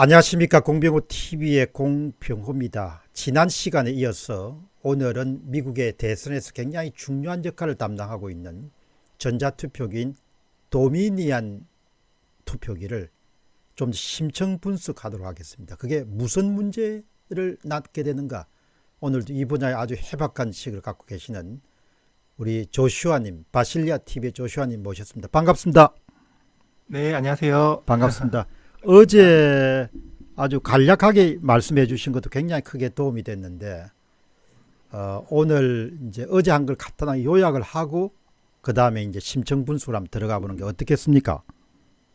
안녕하십니까. 공병호 TV의 공병호입니다. 지난 시간에 이어서 오늘은 미국의 대선에서 굉장히 중요한 역할을 담당하고 있는 전자투표기인 도미니안 투표기를 좀 심층 분석하도록 하겠습니다. 그게 무슨 문제를 낳게 되는가, 오늘도 이 분야에 아주 해박한 지식을 갖고 계시는 우리 조슈아님, 바실리아 TV의 조슈아님 모셨습니다. 반갑습니다. 네, 안녕하세요. 반갑습니다. 어제 아주 간략하게 말씀해 주신 것도 굉장히 크게 도움이 됐는데, 오늘 이제 어제 한 걸 간단하게 요약을 하고 그 다음에 이제 심층 분석을 한번 들어가 보는 게 어떻겠습니까?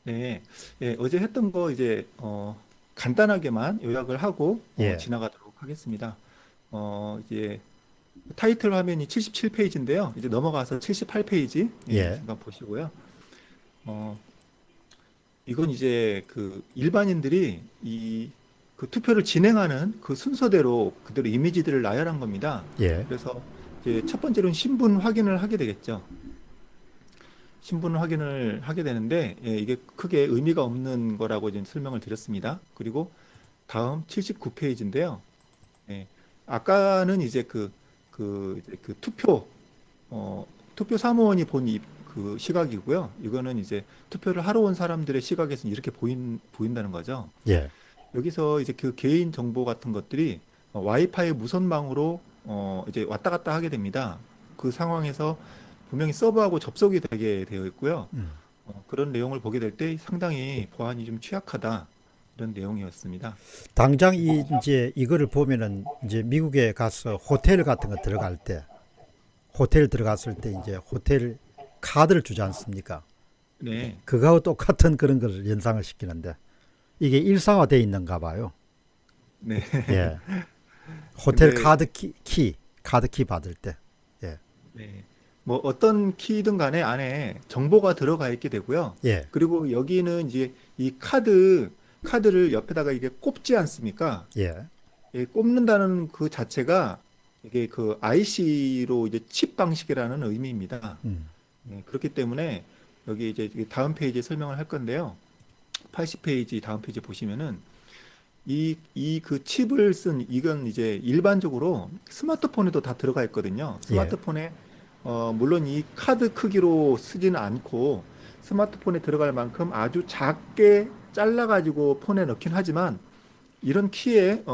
네, 예, 어제 했던 거 이제 간단하게만 요약을 하고 예, 지나가도록 하겠습니다. 이제 타이틀 화면이 77페이지인데요. 이제 넘어가서 78페이지 예, 잠깐 보시고요. 어, 이건 이제 그 일반인들이 이 그 투표를 진행하는 그 순서대로 그대로 이미지들을 나열한 겁니다. 예. 그래서 이제 첫 번째로는 신분 확인을 하게 되겠죠. 신분 확인을 하게 되는데, 예, 이게 크게 의미가 없는 거라고 지금 설명을 드렸습니다. 그리고 다음 79페이지인데요. 예, 아까는 이제 이제 그 투표 사무원이 본 그 시각이고요. 이거는 이제 투표를 하러 온 사람들의 시각에서 이렇게 보인다는 거죠. 예. 여기서 이제 그 개인 정보 같은 것들이 와이파이 무선망으로 이제 왔다 갔다 하게 됩니다. 그 상황에서 분명히 서버하고 접속이 되게 되어 있고요. 음. 그런 내용을 보게 될 때 상당히 보안이 좀 취약하다. 이런 내용이었습니다. 당장 이제 이거를 보면은 이제 미국에 가서 호텔 같은 거 들어갈 때, 호텔 들어갔을 때 이제 호텔 카드를 주지 않습니까? 네, 그거하고 똑같은 그런 걸 연상을 시키는데, 이게 일상화되어 있는가 봐요. 네. 예. 호텔 근데 카드 키 받을 때. 예. 네. 뭐 어떤 키든 간에 안에 정보가 들어가 있게 되고요. 예. 그리고 여기는 이제 이 카드를 옆에다가 이게 꼽지 않습니까? 예. 예, 꼽는다는 그 자체가 이게 그 IC로 이제 칩 방식이라는 의미입니다. 음. 예, 그렇기 때문에 여기 이제 다음 페이지에 설명을 할 건데요. 80페이지 다음 페이지 보시면은 이 그 칩을 쓴 이건 이제 일반적으로 스마트폰에도 다 들어가 있거든요. 예. 스마트폰에 물론 이 카드 크기로 쓰지는 않고 스마트폰에 들어갈 만큼 아주 작게 잘라가지고 폰에 넣긴 하지만 이런 키에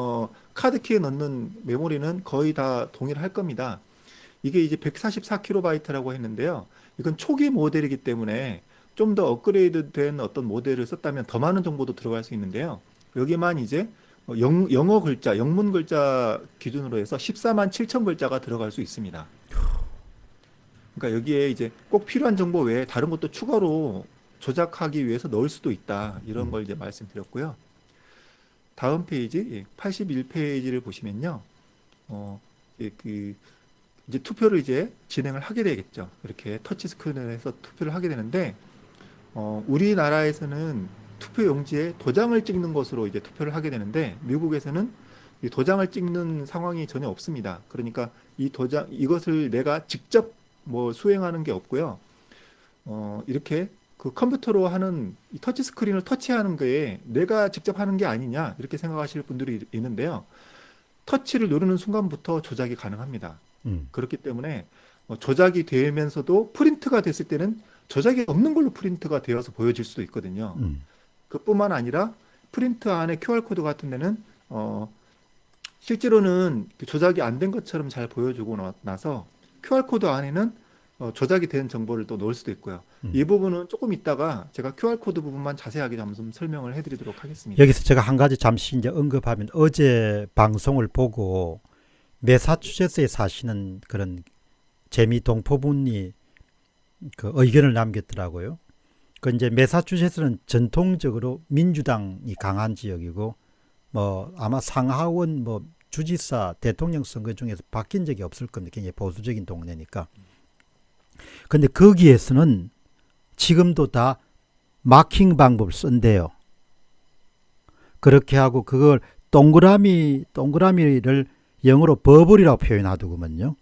카드 키에 넣는 메모리는 거의 다 동일할 겁니다. 이게 이제 144kB라고 했는데요. 이건 초기 모델이기 때문에 좀 더 업그레이드된 어떤 모델을 썼다면 더 많은 정보도 들어갈 수 있는데요. 여기만 이제 영어 글자, 영문 글자 기준으로 해서 14만 7천 글자가 들어갈 수 있습니다. 그러니까 여기에 이제 꼭 필요한 정보 외에 다른 것도 추가로 조작하기 위해서 넣을 수도 있다. 이런 음. 걸 이제 말씀드렸고요. 다음 페이지, 81페이지를 보시면요. 어, 그 이제 투표를 이제 진행을 하게 되겠죠. 이렇게 터치 스크린을 해서 투표를 하게 되는데, 우리나라에서는 투표 용지에 도장을 찍는 것으로 이제 투표를 하게 되는데, 미국에서는 이 도장을 찍는 상황이 전혀 없습니다. 그러니까 이것을 내가 직접 뭐 수행하는 게 없고요. 이렇게 그 컴퓨터로 하는 이 터치 스크린을 터치하는 게 내가 직접 하는 게 아니냐, 이렇게 생각하실 분들이 있는데요. 터치를 누르는 순간부터 조작이 가능합니다. 음. 그렇기 때문에 조작이 되면서도 프린트가 됐을 때는 조작이 없는 걸로 프린트가 되어서 보여질 수도 있거든요. 음. 그뿐만 아니라 프린트 안에 QR코드 같은 데는 실제로는 그 조작이 안 된 것처럼 잘 보여주고 나서 QR코드 안에는 조작이 된 정보를 또 넣을 수도 있고요. 이 음. 부분은 조금 이따가 제가 QR코드 부분만 자세하게 좀 설명을 해드리도록 하겠습니다. 여기서 제가 한 가지 잠시 이제 언급하면, 어제 방송을 보고 매사추세츠에 사시는 그런 재미 동포분이 그 의견을 남겼더라고요. 그 이제 매사추세츠는 전통적으로 민주당이 강한 지역이고, 뭐 아마 상하원 뭐 주지사 대통령 선거 중에서 바뀐 적이 없을 겁니다. 굉장히 보수적인 동네니까. 근데 거기에서는 지금도 다 마킹 방법을 쓴대요. 그렇게 하고 그걸 동그라미를 영어로 버블이라고 표현하더구먼요.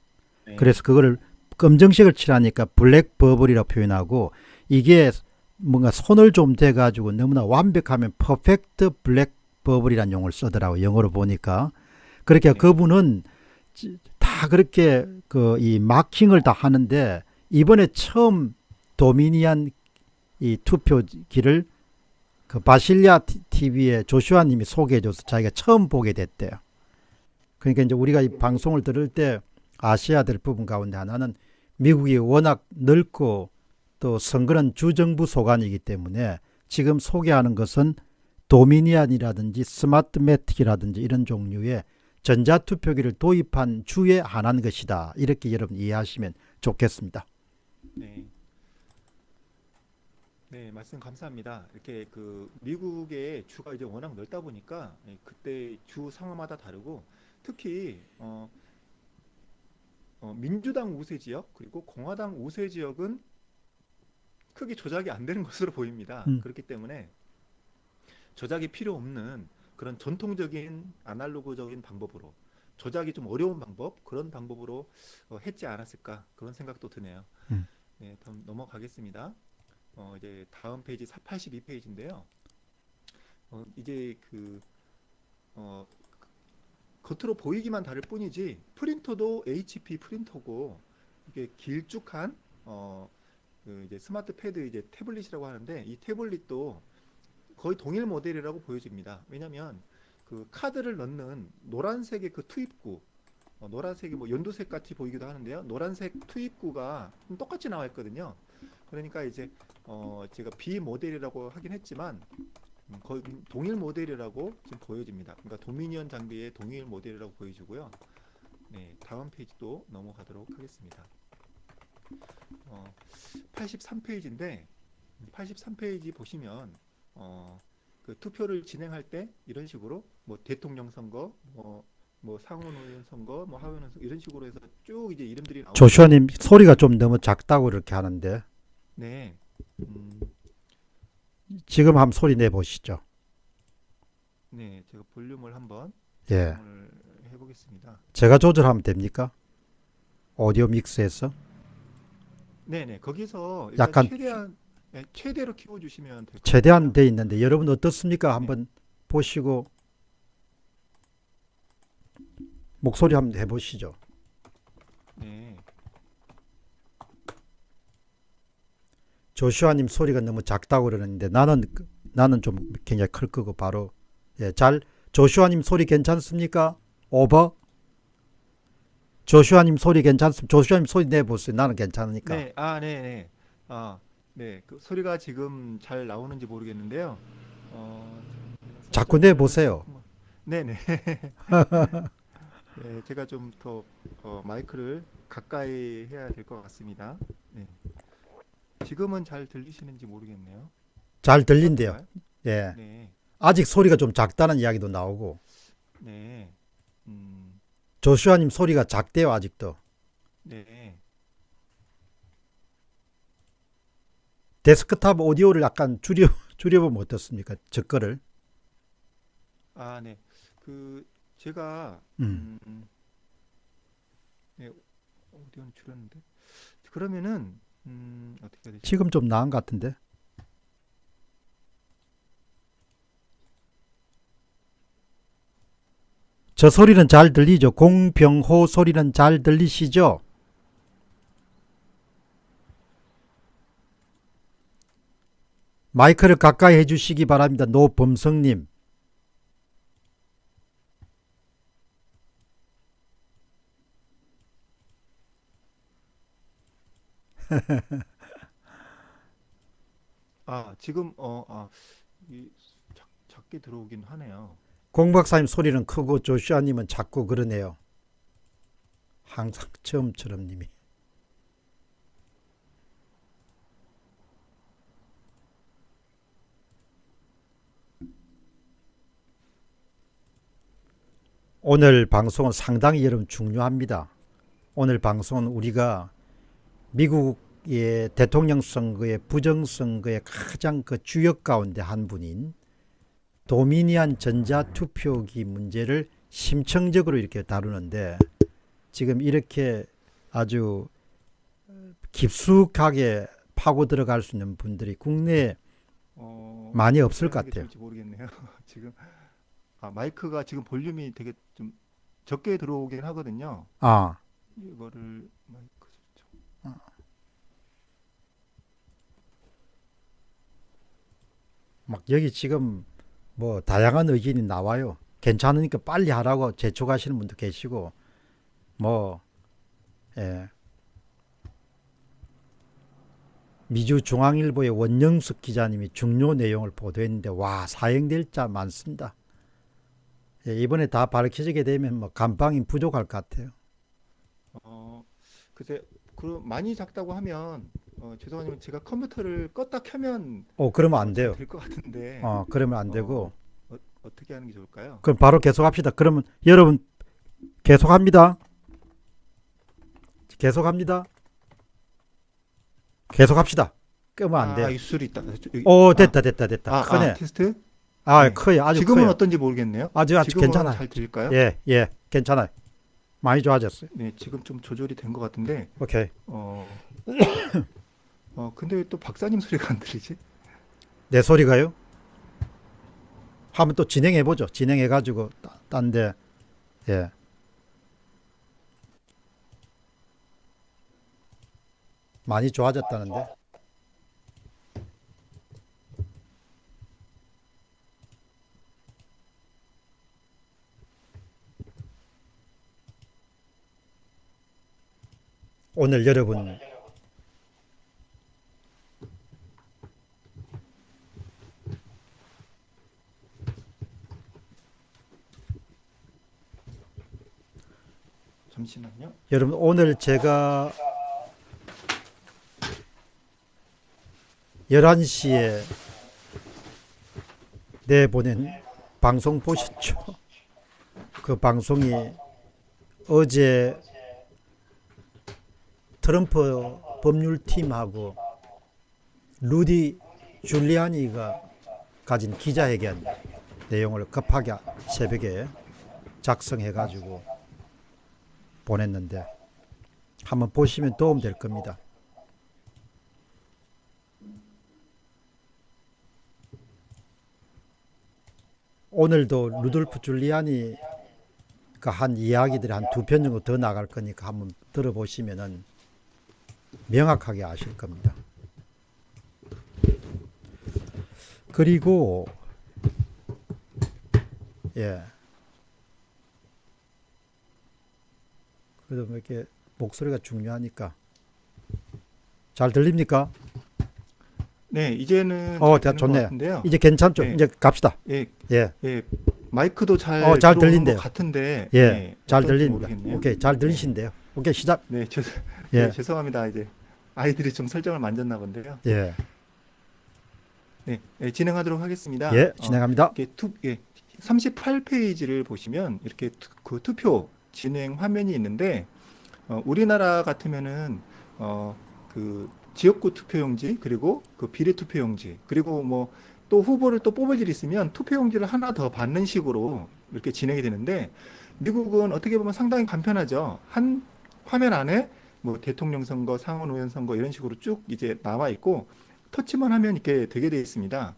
네. 그래서 그거를 검정색을 칠하니까 블랙 버블이라고 표현하고, 이게 뭔가 손을 좀 대가지고 너무나 완벽하면 퍼펙트 블랙 버블이라는 용어를 쓰더라고 영어로 보니까. 그렇게 네. 그분은 다 그렇게 그 이 마킹을 다 하는데 이번에 처음 도미니안 이 투표기를 그 바실리아 TV에 조슈아 님이 소개해줘서 자기가 처음 보게 됐대요. 그러니까 이제 우리가 이 방송을 들을 때 아셔야 될 부분 가운데 하나는 미국이 워낙 넓고 또 선거는 주정부 소관이기 때문에 지금 소개하는 것은 도미니안이라든지 스마트매틱이라든지 이런 종류의 전자투표기를 도입한 주에 한한 것이다. 이렇게 여러분 이해하시면 좋겠습니다. 네. 네, 말씀 감사합니다. 이렇게 그 미국의 주가 이제 워낙 넓다 보니까 그때 주 상황마다 다르고 특히 민주당 우세 지역 그리고 공화당 우세 지역은 크게 조작이 안 되는 것으로 보입니다. 음. 그렇기 때문에 조작이 필요 없는 그런 전통적인 아날로그적인 방법으로 조작이 좀 어려운 방법 그런 방법으로 했지 않았을까 그런 생각도 드네요. 음. 네, 다음 넘어가겠습니다. 이제 다음 페이지 82페이지인데요. 이제 어, 겉으로 보이기만 다를 뿐이지 프린터도 HP 프린터고 이게 길쭉한 이제 스마트 패드 이제 태블릿이라고 하는데 이 태블릿도 거의 동일 모델이라고 보여집니다. 왜냐하면 그 카드를 넣는 노란색의 그 투입구 노란색이 뭐 연두색 같이 보이기도 하는데요. 노란색 투입구가 똑같이 나와 있거든요. 그러니까 이제 제가 B 모델이라고 하긴 했지만 거의 동일 모델이라고 지금 보여집니다. 그러니까 도미니언 장비의 동일 모델이라고 보여지고요. 네, 다음 페이지도 넘어가도록 하겠습니다. 83페이지인데 83페이지 보시면 그 투표를 진행할 때 이런 식으로 뭐 대통령 선거, 뭐 상원의원 선거, 뭐 하원의원 선거 이런 식으로 해서 쭉 이제 이름들이 나오는데 조슈아님 소리가 좀 너무 작다고 이렇게 하는데 네, 음, 지금 한번 소리 내보시죠. 네, 제가 볼륨을 한번 예, 조정을 해보겠습니다. 제가 조절하면 됩니까? 오디오 믹스에서 네네, 거기서 일단 약간 최대한 네, 최대로 키워주시면 될 것 최대한 같습니다. 돼 있는데 여러분 어떻습니까? 네, 한번 보시고 목소리 한번 해보시죠. 네, 조슈아님 소리가 너무 작다고 그러는데 나는 좀 굉장히 클 거고 바로 예, 잘 조슈아님 소리 괜찮습니까? 오버. 조슈아님 소리 괜찮습니까? 조슈아님 소리 내보세요. 나는 괜찮으니까. 네, 네네, 네, 그 소리가 지금 잘 나오는지 모르겠는데요. 제가 자꾸 설정을 내보세요. 조금 네네, 네, 제가 좀 더 마이크를 가까이 해야 될 것 같습니다. 네, 지금은 잘 들리시는지 모르겠네요. 잘 들린대요. 똑같은가요? 예. 네, 아직 소리가 좀 작다는 이야기도 나오고 네, 음, 조슈아님 소리가 작대요 아직도. 네. 데스크탑 오디오를 약간 줄여보면 어떻습니까? 저 거를. 네. 그 제가 음. 네, 오디오는 줄였는데 그러면은 어떻게 해야 되지? 지금 좀 나은 것 같은데. 저 소리는 잘 들리죠? 공병호 소리는 잘 들리시죠? 마이크를 가까이 해주시기 바랍니다. 노범성님. 지금 작게 들어오긴 하네요. 공박사님 소리는 크고 조슈아님은 작고 그러네요. 항상 처음처럼 님이. 오늘 방송은 상당히 여러분 중요합니다. 오늘 방송은 우리가 미국의 대통령 선거의 부정선거의 가장 그 주역 가운데 한 분인 도미니안 전자투표기 문제를 심층적으로 이렇게 다루는데 지금 이렇게 아주 깊숙하게 파고 들어갈 수 있는 분들이 국내에 많이 없을 것 어떻게 하는 게 같아요. 좋을지 모르겠네요. 지금 마이크가 지금 볼륨이 되게 좀 적게 들어오긴 하거든요. 아, 이거를 마이크 설정. 막 여기 지금 뭐 다양한 의견이 나와요. 괜찮으니까 빨리 하라고 재촉하시는 분도 계시고, 뭐, 예. 미주중앙일보의 원영숙 기자님이 중요 내용을 보도했는데, 와, 사형될 자 많습니다. 예, 이번에 다 밝혀지게 되면 뭐 감방이 부족할 것 같아요. 어, 글쎄, 많이 작다고 하면, 죄송하지만 제가 컴퓨터를 껐다 켜면 그러면 안 잘 돼요. 될 것 같은데, 그러면 안 어, 되고, 어떻게 하는 게 좋을까요? 그럼 바로 계속합시다. 그러면 여러분 계속합니다. 계속합니다. 계속합시다. 끄면 안 돼요. 이 수술이 있다. 됐다. 크네. 테스트? 아, 네. 커요. 아주 지금은 커요. 어떤지 모르겠네요. 아주 지금은 괜찮아요. 잘 들릴까요? 예, 괜찮아요. 많이 좋아졌어요. 네, 지금 좀 조절이 된 것 같은데, 오케이. 어, 근데 왜 또 박사님 소리가 안 들리지? 내 소리가요? 한번 또 진행해보죠. 진행해가지고, 딴데, 예. 많이 좋아졌다는데. 오늘 여러분, 잠시만요. 오늘 제가 11시에 내보낸 방송 보셨죠? 그 방송이 어제 트럼프 법률팀하고 루디 줄리아니가 가진 기자회견 내용을 급하게 새벽에 작성해가지고 보냈는데 한번 보시면 도움 될 겁니다. 오늘도 루돌프 줄리아니가 한 이야기들이 한 2편 정도 더 나갈 거니까 한번 들어보시면은 명확하게 아실 겁니다. 그리고 예, 그래도 뭐 이렇게 목소리가 중요하니까 잘 들립니까? 네, 이제는 잘 되는 것 좋네요. 같은데요. 이제 괜찮죠? 네, 이제 갑시다. 예, 예, 예, 마이크도 잘 잘 들어오는 것 들린대요. 같은데, 예, 네, 잘 어떤지 들립니다. 모르겠네요. 오케이, 잘 네, 들리신대요. 오케이, 시작. 네, 네, 예, 죄송합니다. 이제 아이들이 좀 설정을 만졌나 본데요. 예, 네, 진행하도록 하겠습니다. 예, 진행합니다. 이게 38페이지를 보시면 이렇게 그 투표 진행 화면이 있는데, 우리나라 같으면은 그 지역구 투표용지 그리고 그 비례 투표용지 그리고 뭐 또 후보를 또 뽑을 일이 있으면 투표용지를 하나 더 받는 식으로 이렇게 진행이 되는데, 미국은 어떻게 보면 상당히 간편하죠. 한 화면 안에 뭐 대통령 선거, 상원 의원 선거 이런 식으로 쭉 이제 나와 있고 터치만 하면 이렇게 되게 돼 있습니다.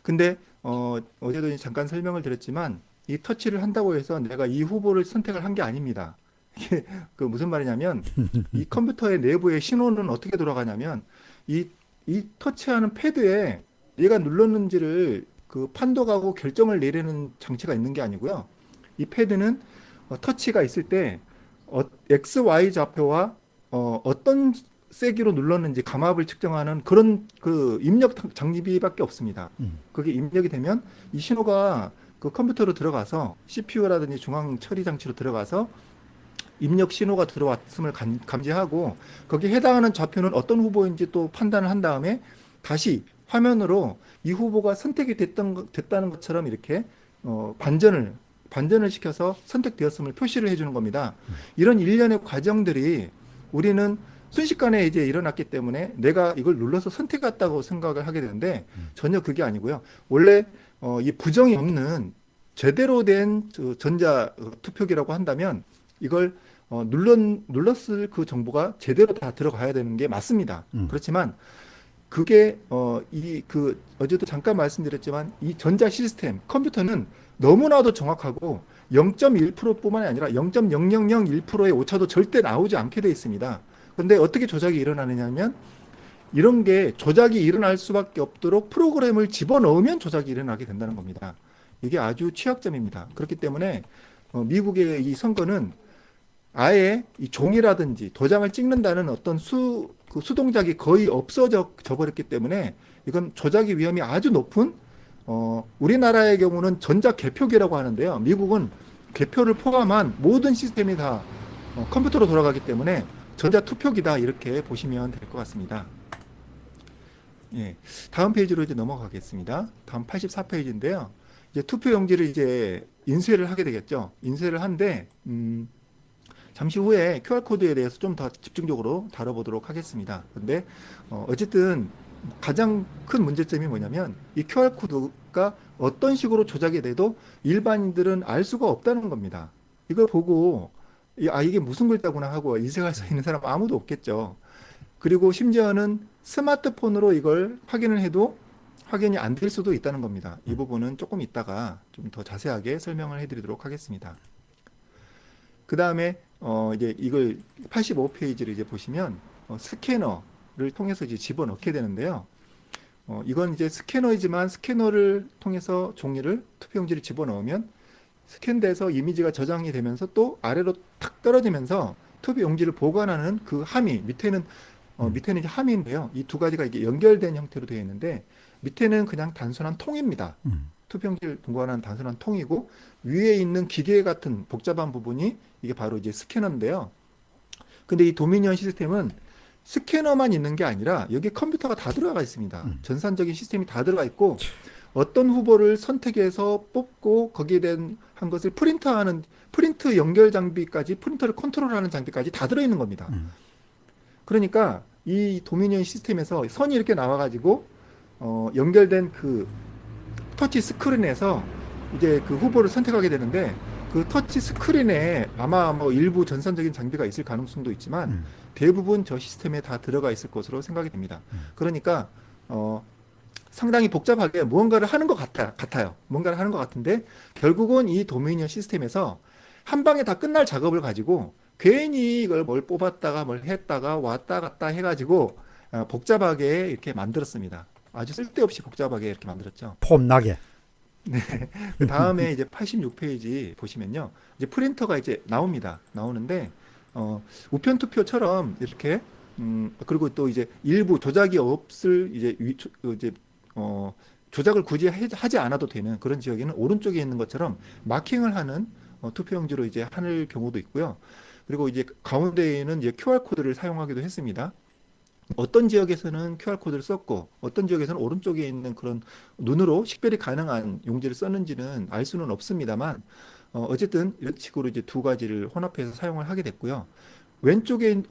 근데 어제도 잠깐 설명을 드렸지만 이 터치를 한다고 해서 내가 이 후보를 선택을 한 게 아닙니다. 이게 그 무슨 말이냐면 이 컴퓨터의 내부의 신호는 어떻게 돌아가냐면 이, 이 터치하는 패드에 얘가 눌렀는지를 그 판독하고 결정을 내리는 장치가 있는 게 아니고요. 이 패드는 터치가 있을 때 X, Y 좌표와 어떤 세기로 눌렀는지 감압을 측정하는 그런 그 입력 장비밖에 없습니다. 음, 그게 입력이 되면 이 신호가 그 컴퓨터로 들어가서 CPU라든지 중앙 처리 장치로 들어가서 입력 신호가 들어왔음을 감지하고 거기에 해당하는 좌표는 어떤 후보인지 또 판단을 한 다음에 다시 화면으로 이 후보가 선택이 됐다는 것처럼 이렇게 반전을 시켜서 선택되었음을 표시를 해주는 겁니다. 이런 일련의 과정들이 우리는 순식간에 이제 일어났기 때문에 내가 이걸 눌러서 선택했다고 생각을 하게 되는데 전혀 그게 아니고요. 원래 이 부정이 없는 제대로 된 전자 투표기라고 한다면 이걸 눌렀을 그 정보가 제대로 다 들어가야 되는 게 맞습니다. 음, 그렇지만 그게 어제도 잠깐 말씀드렸지만 이 전자 시스템 컴퓨터는 너무나도 정확하고 0.1%뿐만이 아니라 0.0001%의 오차도 절대 나오지 않게 돼 있습니다. 그런데 어떻게 조작이 일어나느냐면 이런 게 조작이 일어날 수밖에 없도록 프로그램을 집어넣으면 조작이 일어나게 된다는 겁니다. 이게 아주 취약점입니다. 그렇기 때문에 미국의 이 선거는 아예 이 종이라든지 도장을 찍는다는 어떤 그 수동작이 거의 없어져 버렸기 때문에 이건 조작의 위험이 아주 높은 우리나라의 경우는 전자 개표기라고 하는데요. 미국은 개표를 포함한 모든 시스템이 다 컴퓨터로 돌아가기 때문에 전자 투표기다 이렇게 보시면 될 것 같습니다. 예, 다음 페이지로 이제 넘어가겠습니다. 다음 84페이지인데요. 이제 투표 용지를 이제 인쇄를 하게 되겠죠. 인쇄를 한데 잠시 후에 QR코드에 대해서 좀 더 집중적으로 다뤄보도록 하겠습니다. 근데 어쨌든 가장 큰 문제점이 뭐냐면 이 QR코드가 어떤 식으로 조작이 돼도 일반인들은 알 수가 없다는 겁니다. 이걸 보고 이게 무슨 글자구나 하고 인쇄할 수 있는 사람 아무도 없겠죠. 그리고 심지어는 스마트폰으로 이걸 확인을 해도 확인이 안 될 수도 있다는 겁니다. 이 부분은 조금 이따가 좀 더 자세하게 설명을 해드리도록 하겠습니다. 그 다음에 이제 이걸 85페이지를 이제 보시면 스캐너를 통해서 이제 집어넣게 되는데요. 이건 이제 스캐너이지만 스캐너를 통해서 종이를 투표용지를 집어넣으면 스캔돼서 이미지가 저장이 되면서 또 아래로 탁 떨어지면서 투표용지를 보관하는 그 함이 밑에는 이제 함인데요. 이 두 가지가 이게 연결된 형태로 되어 있는데 밑에는 그냥 단순한 통입니다. 투표용지를 보관하는 단순한 통이고 위에 있는 기계 같은 복잡한 부분이 이게 바로 이제 스캐너인데요. 근데 이 도미니언 시스템은 스캐너만 있는 게 아니라 여기 컴퓨터가 다 들어가 있습니다. 전산적인 시스템이 다 들어가 있고 어떤 후보를 선택해서 뽑고 거기에 대한 한 것을 프린트하는 프린트 연결 장비까지 프린터를 컨트롤하는 장비까지 다 들어있는 겁니다. 그러니까 이 도미니언 시스템에서 선이 이렇게 나와가지고 연결된 그 터치 스크린에서 이제 그 후보를 선택하게 되는데 그 터치 스크린에 아마 뭐 일부 전산적인 장비가 있을 가능성도 있지만 대부분 저 시스템에 다 들어가 있을 것으로 생각이 됩니다. 그러니까 상당히 복잡하게 무언가를 하는 것 같아요. 뭔가를 하는 것 같은데 결국은 이 도미니언 시스템에서 한 방에 다 끝날 작업을 가지고 괜히 이걸 뭘 뽑았다가 뭘 했다가 왔다 갔다 해가지고 복잡하게 이렇게 만들었습니다. 아주 쓸데없이 복잡하게 이렇게 만들었죠. 폼나게. 네. 그 다음에 이제 86페이지 보시면요. 이제 프린터가 이제 나옵니다. 나오는데, 우편 투표처럼 이렇게, 그리고 또 이제 일부 조작이 없을 이제 조작을 굳이 하지 않아도 되는 그런 지역에는 오른쪽에 있는 것처럼 마킹을 하는 투표용지로 이제 하는 경우도 있고요. 그리고 이제 가운데에는 이제 QR코드를 사용하기도 했습니다. 어떤 지역에서는 QR코드를 썼고 어떤 지역에서는 오른쪽에 있는 그런 눈으로 식별이 가능한 용지를 썼는지는 알 수는 없습니다만 어쨌든 이런 식으로 이제 두 가지를 혼합해서 사용을 하게 됐고요. 왼쪽에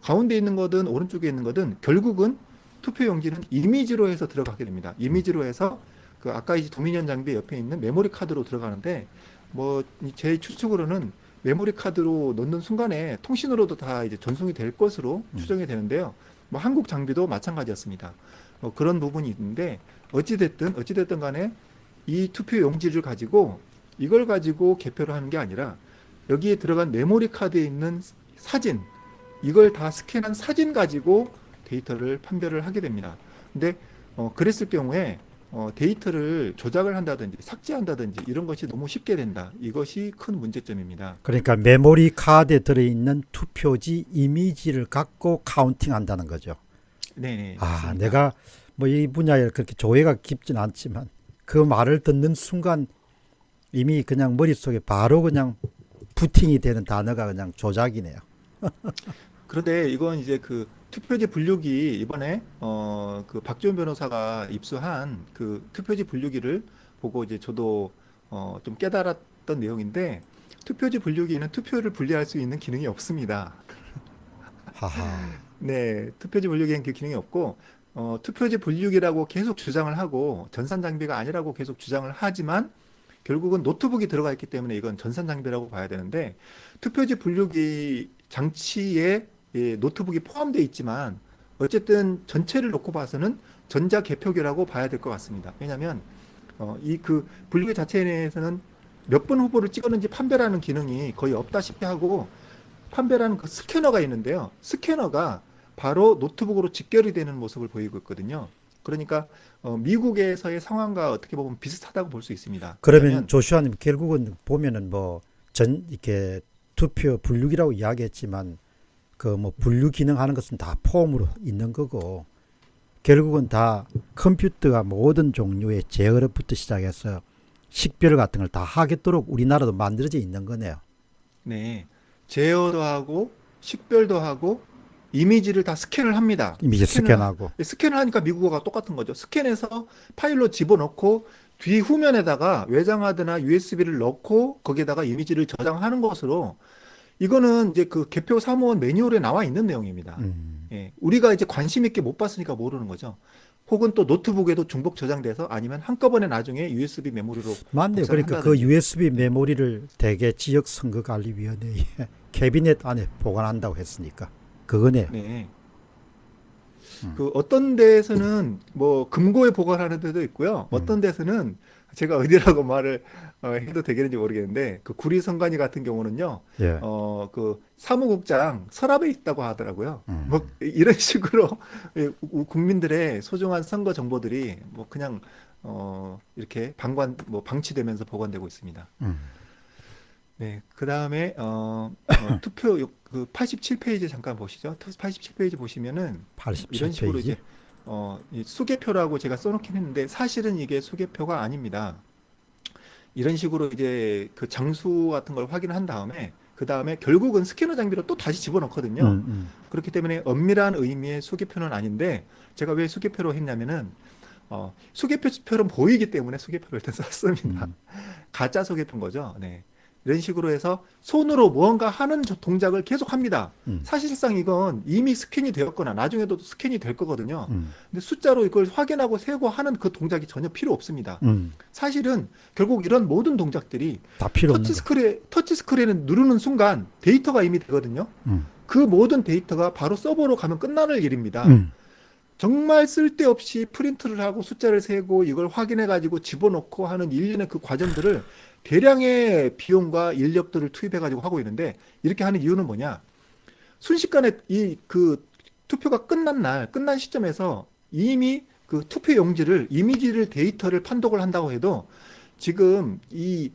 가운데 있는 거든 오른쪽에 있는 거든 결국은 투표 용지는 이미지로 해서 들어가게 됩니다. 이미지로 해서 그 아까 이제 도미니언 장비 옆에 있는 메모리 카드로 들어가는데 뭐 제 추측으로는 메모리 카드로 넣는 순간에 통신으로도 다 이제 전송이 될 것으로 추정이 되는데요. 뭐 한국 장비도 마찬가지였습니다. 그런 부분이 있는데 어찌됐든 간에 이 투표 용지를 가지고 이걸 가지고 개표를 하는 게 아니라 여기에 들어간 메모리 카드에 있는 사진 이걸 다 스캔한 사진 가지고 데이터를 판별을 하게 됩니다. 근데 그랬을 경우에 데이터를 조작을 한다든지 삭제한다든지 이런 것이 너무 쉽게 된다. 이것이 큰 문제점입니다. 그러니까 메모리 카드에 들어있는 투표지 이미지를 갖고 카운팅한다는 거죠. 네네. 아, 맞습니다. 내가 뭐 이 분야에 그렇게 조예가 깊진 않지만 그 말을 듣는 순간 이미 그냥 머릿속에 바로 그냥 부팅이 되는 단어가 그냥 조작이네요. 그런데 이건 이제 그 투표지 분류기 이번에 그 박지원 변호사가 입수한 그 투표지 분류기를 보고 이제 저도 좀 깨달았던 내용인데 투표지 분류기는 투표를 분리할 수 있는 기능이 없습니다. 하하. 네, 투표지 분류기엔 그 기능이 없고 투표지 분류기라고 계속 주장을 하고 전산 장비가 아니라고 계속 주장을 하지만 결국은 노트북이 들어가 있기 때문에 이건 전산 장비라고 봐야 되는데 투표지 분류기 장치에 노트북이 포함되어 있지만 어쨌든 전체를 놓고 봐서는 전자개표기라고 봐야 될 것 같습니다. 왜냐하면 이 그 분류기 자체 내에서는 몇 번 후보를 찍었는지 판별하는 기능이 거의 없다시피 하고 판별하는 그 스캐너가 있는데요. 스캐너가 바로 노트북으로 직결이 되는 모습을 보이고 있거든요. 그러니까 미국에서의 상황과 어떻게 보면 비슷하다고 볼 수 있습니다. 그러면 왜냐하면 조슈아님 결국은 보면은 뭐 전 이렇게 투표 분류기라고 이야기했지만 그 뭐 분류 기능하는 것은 다 폼으로 있는 거고 결국은 다 컴퓨터가 모든 종류의 제어로부터 시작해서 식별 같은 걸 다 하겠도록 우리나라도 만들어져 있는 거네요. 네, 제어도 하고 식별도 하고 이미지를 다 스캔을 합니다. 이미지 스캔하고. 스캔을 하니까 미국어가 똑같은 거죠. 스캔해서 파일로 집어넣고 뒤 후면에다가 외장하드나 USB를 넣고 거기에다가 이미지를 저장하는 것으로 이거는 이제 그 개표 사무원 매뉴얼에 나와 있는 내용입니다. 음. 예, 우리가 이제 관심 있게 못 봤으니까 모르는 거죠. 혹은 또 노트북에도 중복 저장돼서 아니면 한꺼번에 나중에 USB 메모리로 맞네요. 복사를 그러니까 그 한다든지. USB 네. 메모리를 대개 지역선거관리위원회에 캐비넷 안에 보관한다고 했으니까 그거네요. 네. 음. 그 어떤 데에서는 뭐 금고에 보관하는 데도 있고요. 음. 어떤 데서는 제가 어디라고 말을 해도 되겠는지 모르겠는데 그 구리선관위 같은 경우는요. 예. 그 사무국장 서랍에 있다고 하더라고요. 음. 뭐 이런 식으로 국민들의 소중한 선거 정보들이 뭐 그냥 이렇게 뭐 방치되면서 보관되고 있습니다. 음. 네, 그 다음에 그 87페이지 잠깐 보시죠. 87페이지 보시면은 이런 식으로 87페이지. 이제 이 수개표라고 제가 써놓긴 했는데 사실은 이게 수개표가 아닙니다. 이런 식으로 이제 그 장수 같은 걸 확인한 다음에 그 다음에 결국은 스캐너 장비로 또 다시 집어넣거든요. 그렇기 때문에 엄밀한 의미의 수개표는 아닌데 제가 왜 수개표로 했냐면은 수개표처럼 보이기 때문에 수개표를 일단 썼습니다. 음. 가짜 수개표인 거죠. 네. 이런 식으로 해서 손으로 무언가 하는 동작을 계속 합니다. 음. 사실상 이건 이미 스캔이 되었거나 나중에도 스캔이 될 거거든요. 음. 근데 숫자로 이걸 확인하고 세고 하는 그 동작이 전혀 필요 없습니다. 음. 사실은 결국 이런 모든 동작들이 다 필요 없는 거. 터치 스크린을 누르는 순간 데이터가 이미 되거든요. 음. 그 모든 데이터가 바로 서버로 가면 끝나는 일입니다. 음. 정말 쓸데없이 프린트를 하고 숫자를 세고 이걸 확인해 가지고 집어넣고 하는 일련의 그 과정들을 대량의 비용과 인력들을 투입해 가지고 하고 있는데 이렇게 하는 이유는 뭐냐? 순식간에 이 그 투표가 끝난 시점에서 이미 그 투표 용지를 이미지를 데이터를 판독을 한다고 해도 지금 이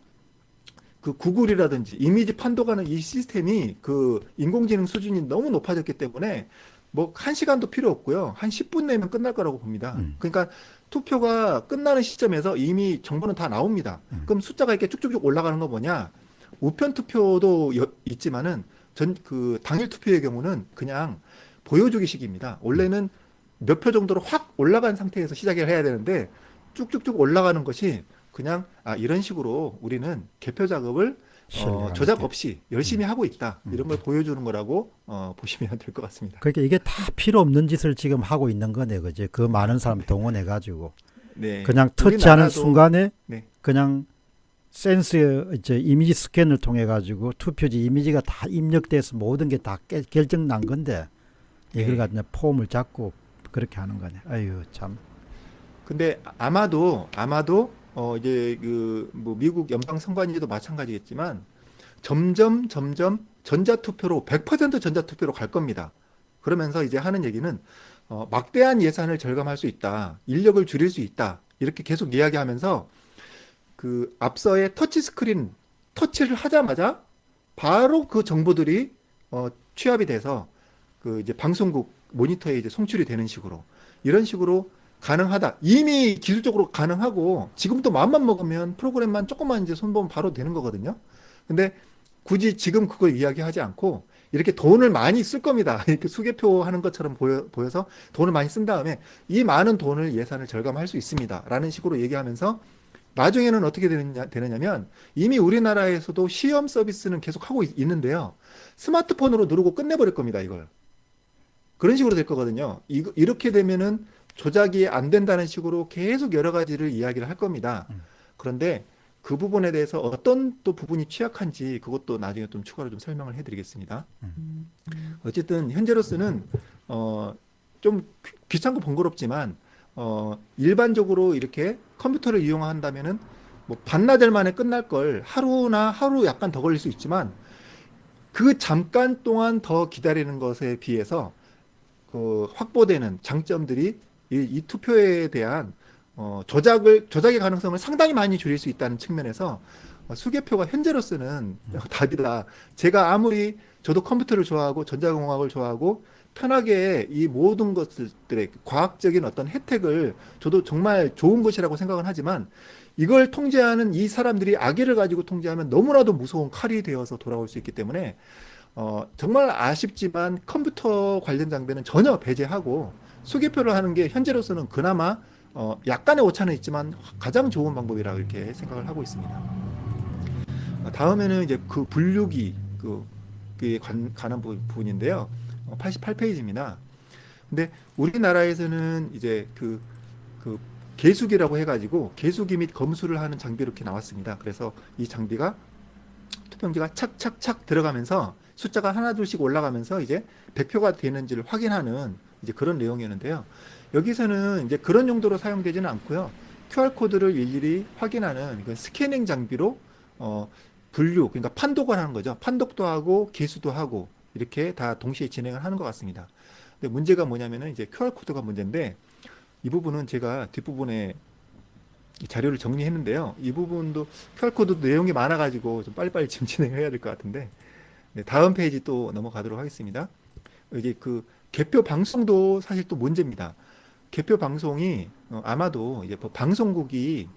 그 구글이라든지 이미지 판독하는 이 시스템이 그 인공지능 수준이 너무 높아졌기 때문에 뭐 1시간도 필요 없고요. 한 10분 내면 끝날 거라고 봅니다. 음. 그러니까 투표가 끝나는 시점에서 이미 정보는 다 나옵니다. 음. 그럼 숫자가 이렇게 쭉쭉쭉 올라가는 거 뭐냐? 우편 투표도 있지만은 그 당일 투표의 경우는 그냥 보여주기식입니다. 원래는 몇 표 정도로 확 올라간 상태에서 시작을 해야 되는데 쭉쭉쭉 올라가는 것이 그냥 이런 식으로 우리는 개표 작업을 조작 실행하게. 없이 열심히 하고 있다. 이런 걸 보여주는 거라고 보시면 될 것 같습니다. 그러니까 이게 다 필요 없는 짓을 지금 하고 있는 거네, 그죠? 그 많은 사람 동원해 가지고 네. 그냥 터치하는 우리나라도 순간에 네. 그냥 센스 이제 이미지 스캔을 통해 가지고 투표지 이미지가 다 입력돼서 모든 게 다 결정 난 건데 이걸 네. 가지고 폼을 잡고 그렇게 하는 거네. 아유 참. 근데 아마도 이제 그 뭐 미국 연방 선관위도 마찬가지겠지만 점점 전자투표로 100% 전자투표로 갈 겁니다. 그러면서 이제 하는 얘기는 막대한 예산을 절감할 수 있다. 인력을 줄일 수 있다. 이렇게 계속 이야기하면서 그 앞서의 터치 스크린 터치를 하자마자 바로 그 정보들이 취합이 돼서 그 이제 방송국 모니터에 이제 송출이 되는 식으로 이런 식으로 가능하다. 이미 기술적으로 가능하고 지금도 마음만 먹으면 프로그램만 조금만 이제 손보면 바로 되는 거거든요. 근데 굳이 지금 그걸 이야기하지 않고 이렇게 돈을 많이 쓸 겁니다. 이렇게 수개표 하는 것처럼 보여서 돈을 많이 쓴 다음에 이 많은 돈을 예산을 절감할 수 있습니다. 라는 식으로 얘기하면서 나중에는 어떻게 되느냐면 이미 우리나라에서도 시험 서비스는 계속 하고 있는데요. 스마트폰으로 누르고 끝내버릴 겁니다. 이걸. 그런 식으로 될 거거든요. 이렇게 되면은 조작이 안 된다는 식으로 계속 여러 가지를 이야기를 할 겁니다. 그런데 그 부분에 대해서 어떤 또 부분이 취약한지 그것도 나중에 좀 추가로 좀 설명을 해드리겠습니다. 어쨌든 현재로서는 좀 귀찮고 번거롭지만 일반적으로 이렇게 컴퓨터를 이용한다면은 뭐 반나절 만에 끝날 걸 하루나 하루 약간 더 걸릴 수 있지만 그 잠깐 동안 더 기다리는 것에 비해서 그 확보되는 장점들이 이 투표에 대한 조작의 가능성을 상당히 많이 줄일 수 있다는 측면에서 수개표가 현재로서는 답이다. 제가 아무리 저도 컴퓨터를 좋아하고 전자공학을 좋아하고 편하게 이 모든 것들의 과학적인 어떤 혜택을 저도 정말 좋은 것이라고 생각은 하지만 이걸 통제하는 이 사람들이 악의를 가지고 통제하면 너무나도 무서운 칼이 되어서 돌아올 수 있기 때문에 정말 아쉽지만 컴퓨터 관련 장비는 전혀 배제하고 수개표를 하는 게 현재로서는 그나마 약간의 오차는 있지만 가장 좋은 방법이라고 이렇게 생각을 하고 있습니다. 다음에는 이제 그 분류기 그에 관한 부분인데요. 88페이지입니다. 근데 우리나라에서는 이제 그 계수기라고 해가지고 계수기 및 검수를 하는 장비로 이렇게 나왔습니다. 그래서 이 장비가 투표용지가 착착착 들어가면서 숫자가 하나 둘씩 올라가면서 이제 100표가 되는지를 확인하는 이제 그런 내용이었는데요. 여기서는 이제 그런 용도로 사용되지는 않고요. QR코드를 일일이 확인하는 그 스캐닝 장비로 분류, 그러니까 판독을 하는 거죠. 판독도 하고 계수도 하고 이렇게 다 동시에 진행을 하는 것 같습니다. 근데 문제가 뭐냐면은 이제 QR코드가 문제인데 이 부분은 제가 뒷부분에 이 자료를 정리했는데요. 이 부분도 QR코드 내용이 많아가지고 좀 빨리빨리 지금 진행해야 될 것 같은데 네, 다음 페이지 또 넘어가도록 하겠습니다. 이게 그 개표 방송도 사실 또 문제입니다. 개표 방송이 아마도 이제 방송국이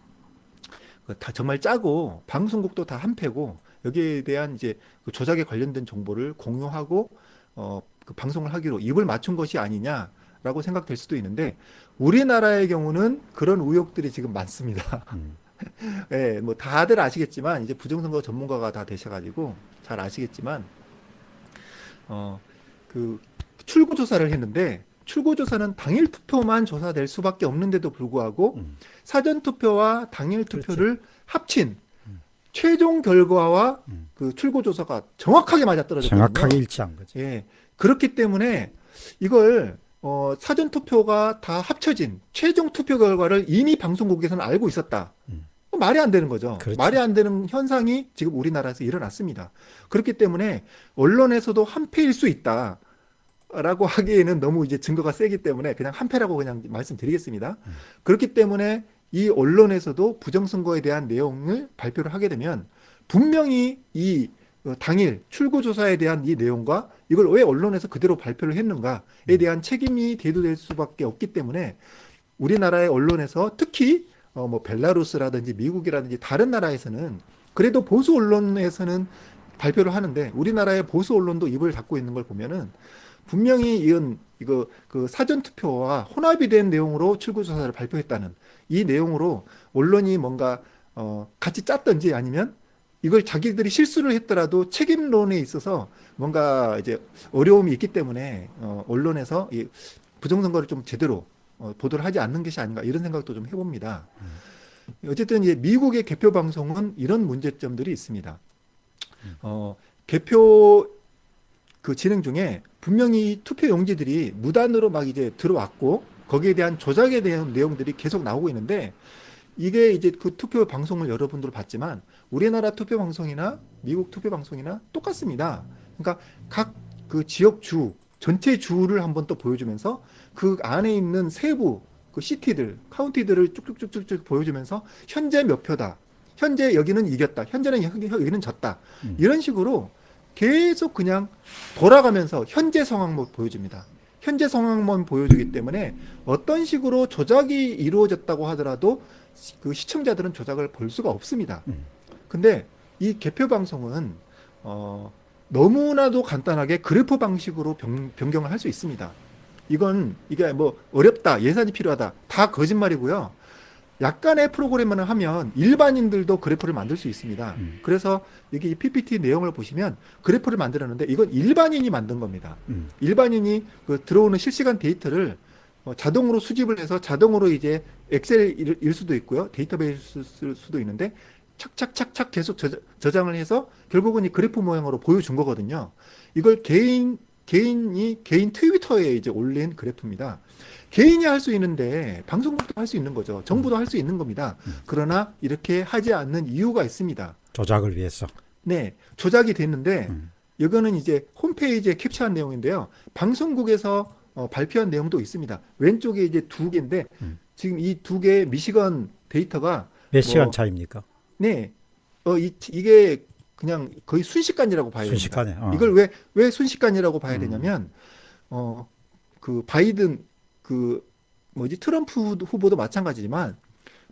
다 정말 짜고 방송국도 다 한패고 여기에 대한 이제 그 조작에 관련된 정보를 공유하고 그 방송을 하기로 입을 맞춘 것이 아니냐라고 생각될 수도 있는데 우리나라의 경우는 그런 의혹들이 지금 많습니다. 예, 뭐 다들 아시겠지만 이제 부정선거 전문가가 다 되셔가지고 잘 아시겠지만 그 출구 조사를 했는데 출구 조사는 당일 투표만 조사될 수밖에 없는데도 불구하고 사전 투표와 당일 그렇죠. 투표를 합친 최종 결과와 그 출구 조사가 정확하게 맞아떨어졌거든요. 정확하게 일치한 거죠. 예, 그렇기 때문에 이걸 사전 투표가 다 합쳐진 최종 투표 결과를 이미 방송국에서는 알고 있었다. 말이 안 되는 거죠. 그렇죠. 말이 안 되는 현상이 지금 우리나라에서 일어났습니다. 그렇기 때문에 언론에서도 한패일 수 있다. 라고 하기에는 너무 이제 증거가 세기 때문에 그냥 한패라고 그냥 말씀드리겠습니다. 그렇기 때문에 이 언론에서도 부정선거에 대한 내용을 발표를 하게 되면 분명히 이 당일 출구조사에 대한 이 내용과 이걸 왜 언론에서 그대로 발표를 했는가에 대한 책임이 대두될 수밖에 없기 때문에 우리나라의 언론에서 특히 뭐 벨라루스라든지 미국이라든지 다른 나라에서는 그래도 보수 언론에서는 발표를 하는데 우리나라의 보수 언론도 입을 닫고 있는 걸 보면은 분명히 이거 그 사전 투표와 혼합이 된 내용으로 출구조사를 발표했다는 이 내용으로 언론이 뭔가 같이 짰든지 아니면 이걸 자기들이 실수를 했더라도 책임론에 있어서 뭔가 이제 어려움이 있기 때문에 언론에서 이 부정선거를 좀 제대로 보도를 하지 않는 것이 아닌가 이런 생각도 좀 해봅니다. 어쨌든 이제 미국의 개표 방송은 이런 문제점들이 있습니다. 개표 그 진행 중에 분명히 투표 용지들이 무단으로 막 이제 들어왔고 거기에 대한 조작에 대한 내용들이 계속 나오고 있는데 이게 이제 그 투표 방송을 여러분들 봤지만 우리나라 투표 방송이나 미국 투표 방송이나 똑같습니다. 그러니까 각 그 지역 주 전체 주를 한번 또 보여주면서 그 안에 있는 세부 그 시티들 카운티들을 쭉쭉쭉쭉 보여주면서 현재 몇 표다. 현재 여기는 이겼다. 현재는 여기는 졌다. 이런 식으로 계속 그냥 돌아가면서 현재 상황만 보여줍니다. 현재 상황만 보여주기 때문에 어떤 식으로 조작이 이루어졌다고 하더라도 그 시청자들은 조작을 볼 수가 없습니다. 근데 이 개표 방송은 너무나도 간단하게 그래프 방식으로 변경을 할 수 있습니다. 이게 뭐 어렵다, 예산이 필요하다, 다 거짓말이고요. 약간의 프로그램을 하면 일반인들도 그래프를 만들 수 있습니다. 그래서 여기 PPT 내용을 보시면 그래프를 만들었는데 이건 일반인이 만든 겁니다. 일반인이 그 들어오는 실시간 데이터를 자동으로 수집을 해서 자동으로 이제 엑셀일 수도 있고요. 데이터베이스일 수도 있는데 착착착착 계속 저장을 해서 결국은 이 그래프 모양으로 보여준 거거든요. 이걸 개인 개인 트위터에 이제 올린 그래프입니다. 개인이 할 수 있는데 방송국도 할 수 있는 거죠. 정부도 할 수 있는 겁니다. 그러나 이렇게 하지 않는 이유가 있습니다. 조작을 위해서. 네, 조작이 됐는데 음. 이거는 이제 홈페이지에 캡처한 내용인데요. 방송국에서 발표한 내용도 있습니다. 왼쪽에 이제 두 개인데 음. 지금 이 두 개의 미시건 데이터가 몇 시간 뭐 차입니까? 네, 이게 그냥 거의 순식간이라고 봐야 됩니다. 순식간에. 이걸 왜 순식간이라고 봐야 되냐면 그 바이든 그 뭐지 트럼프 후보도 마찬가지지만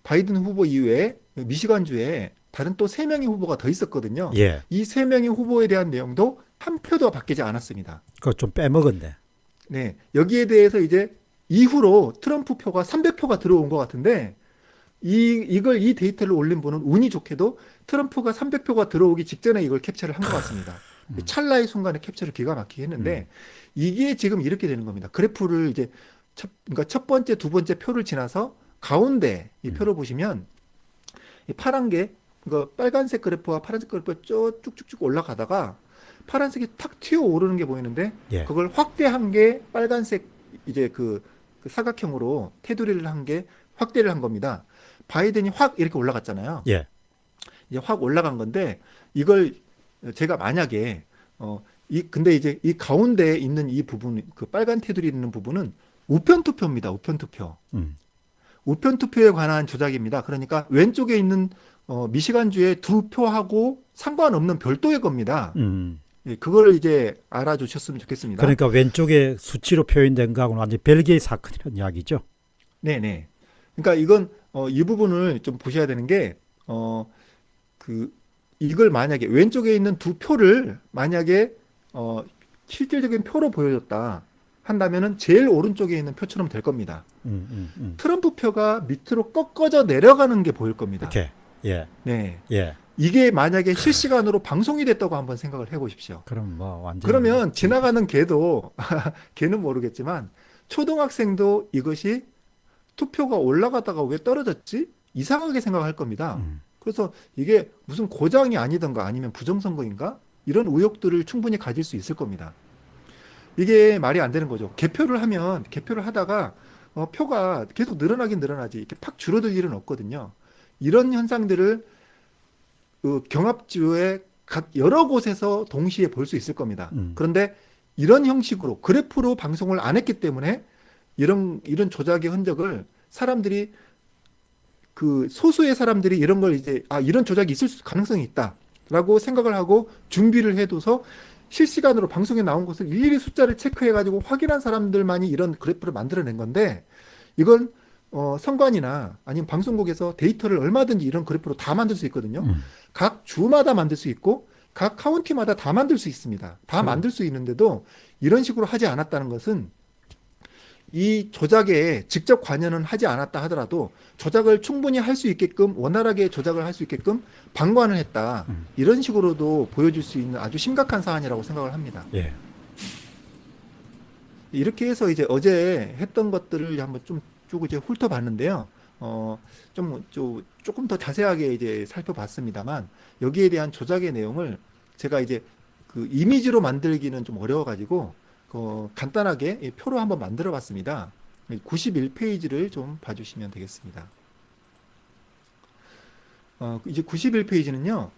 바이든 후보 이외에 미시간주에 다른 또 세 명의 후보가 더 있었거든요. 예. 이 세 명의 후보에 대한 내용도 한 표도 바뀌지 않았습니다. 그거 좀 빼먹었네. 네, 여기에 대해서 이제 이후로 트럼프 표가 300표가 들어온 것 같은데 이 데이터를 올린 분은 운이 좋게도 트럼프가 300표가 들어오기 직전에 이걸 캡처를 한 것 같습니다. 찰나의 순간에 캡처를 기가 막히게 했는데 이게 지금 이렇게 되는 겁니다. 그래프를 이제 그러니까 첫 번째, 두 번째 표를 지나서 가운데 이 표를 보시면 이 파란 게 그러니까 빨간색 그래프와 파란색 그래프가 쭉쭉쭉 올라가다가 파란색이 탁 튀어 오르는 게 보이는데 예. 그걸 확대한 게 빨간색 이제 그 사각형으로 테두리를 한 게 확대를 한 겁니다. 바이든이 확 이렇게 올라갔잖아요. 예. 이제 확 올라간 건데 이걸 제가 만약에 근데 이제 이 가운데에 있는 이 부분 그 빨간 테두리 있는 부분은 우편 투표입니다. 우편 투표. 음. 우편 투표에 관한 조작입니다. 그러니까 왼쪽에 있는 미시간주의 두 표하고 상관없는 별도의 겁니다. 예, 그걸 이제 알아주셨으면 좋겠습니다. 그러니까 왼쪽에 수치로 표현된 거하고는 완전히 별개의 사건이라는 이야기죠. 네네. 그러니까 이건 이 부분을 좀 보셔야 되는 게 이걸 만약에 왼쪽에 있는 두 표를 만약에 실질적인 표로 보여줬다 한다면은 제일 오른쪽에 있는 표처럼 될 겁니다. 트럼프 표가 밑으로 꺾어져 내려가는 게 보일 겁니다. 이렇게. 예. 네. 예. 이게 만약에 실시간으로 방송이 됐다고 한번 생각을 해보십시오. 그럼 뭐 완전. 그러면 지나가는 개도 개는 모르겠지만 초등학생도 이것이 투표가 올라가다가 왜 떨어졌지? 이상하게 생각할 겁니다. 그래서 이게 무슨 고장이 아니던가 아니면 부정선거인가? 이런 의혹들을 충분히 가질 수 있을 겁니다. 이게 말이 안 되는 거죠. 개표를 하다가 표가 계속 늘어나긴 늘어나지 이렇게 팍 줄어들 일은 없거든요. 이런 현상들을 경합주의 각 여러 곳에서 동시에 볼 수 있을 겁니다. 그런데 이런 형식으로 그래프로 방송을 안 했기 때문에 이런 조작의 흔적을 사람들이 그 소수의 사람들이 이런 걸 이제 이런 조작이 있을 가능성이 있다라고 생각을 하고 준비를 해둬서 실시간으로 방송에 나온 것을 일일이 숫자를 체크해가지고 확인한 사람들만이 이런 그래프를 만들어낸 건데 이건 선관위나 아니면 방송국에서 데이터를 얼마든지 이런 그래프로 다 만들 수 있거든요. 각 주마다 만들 수 있고 각 카운티마다 다 만들 수 있습니다. 다 만들 수 있는데도 이런 식으로 하지 않았다는 것은 이 조작에 직접 관여는 하지 않았다 하더라도 조작을 충분히 할 수 있게끔 원활하게 조작을 할 수 있게끔 방관을 했다. 이런 식으로도 보여줄 수 있는 아주 심각한 사안이라고 생각을 합니다. 예. 이렇게 해서 이제 어제 했던 것들을 한번 좀 쭉 이제 훑어봤는데요. 조금 더 자세하게 이제 살펴봤습니다만 여기에 대한 조작의 내용을 제가 이제 그 이미지로 만들기는 좀 어려워가지고 간단하게 이 표로 한번 만들어 봤습니다. 91페이지를 좀 봐주시면 되겠습니다. 이제 91페이지는요,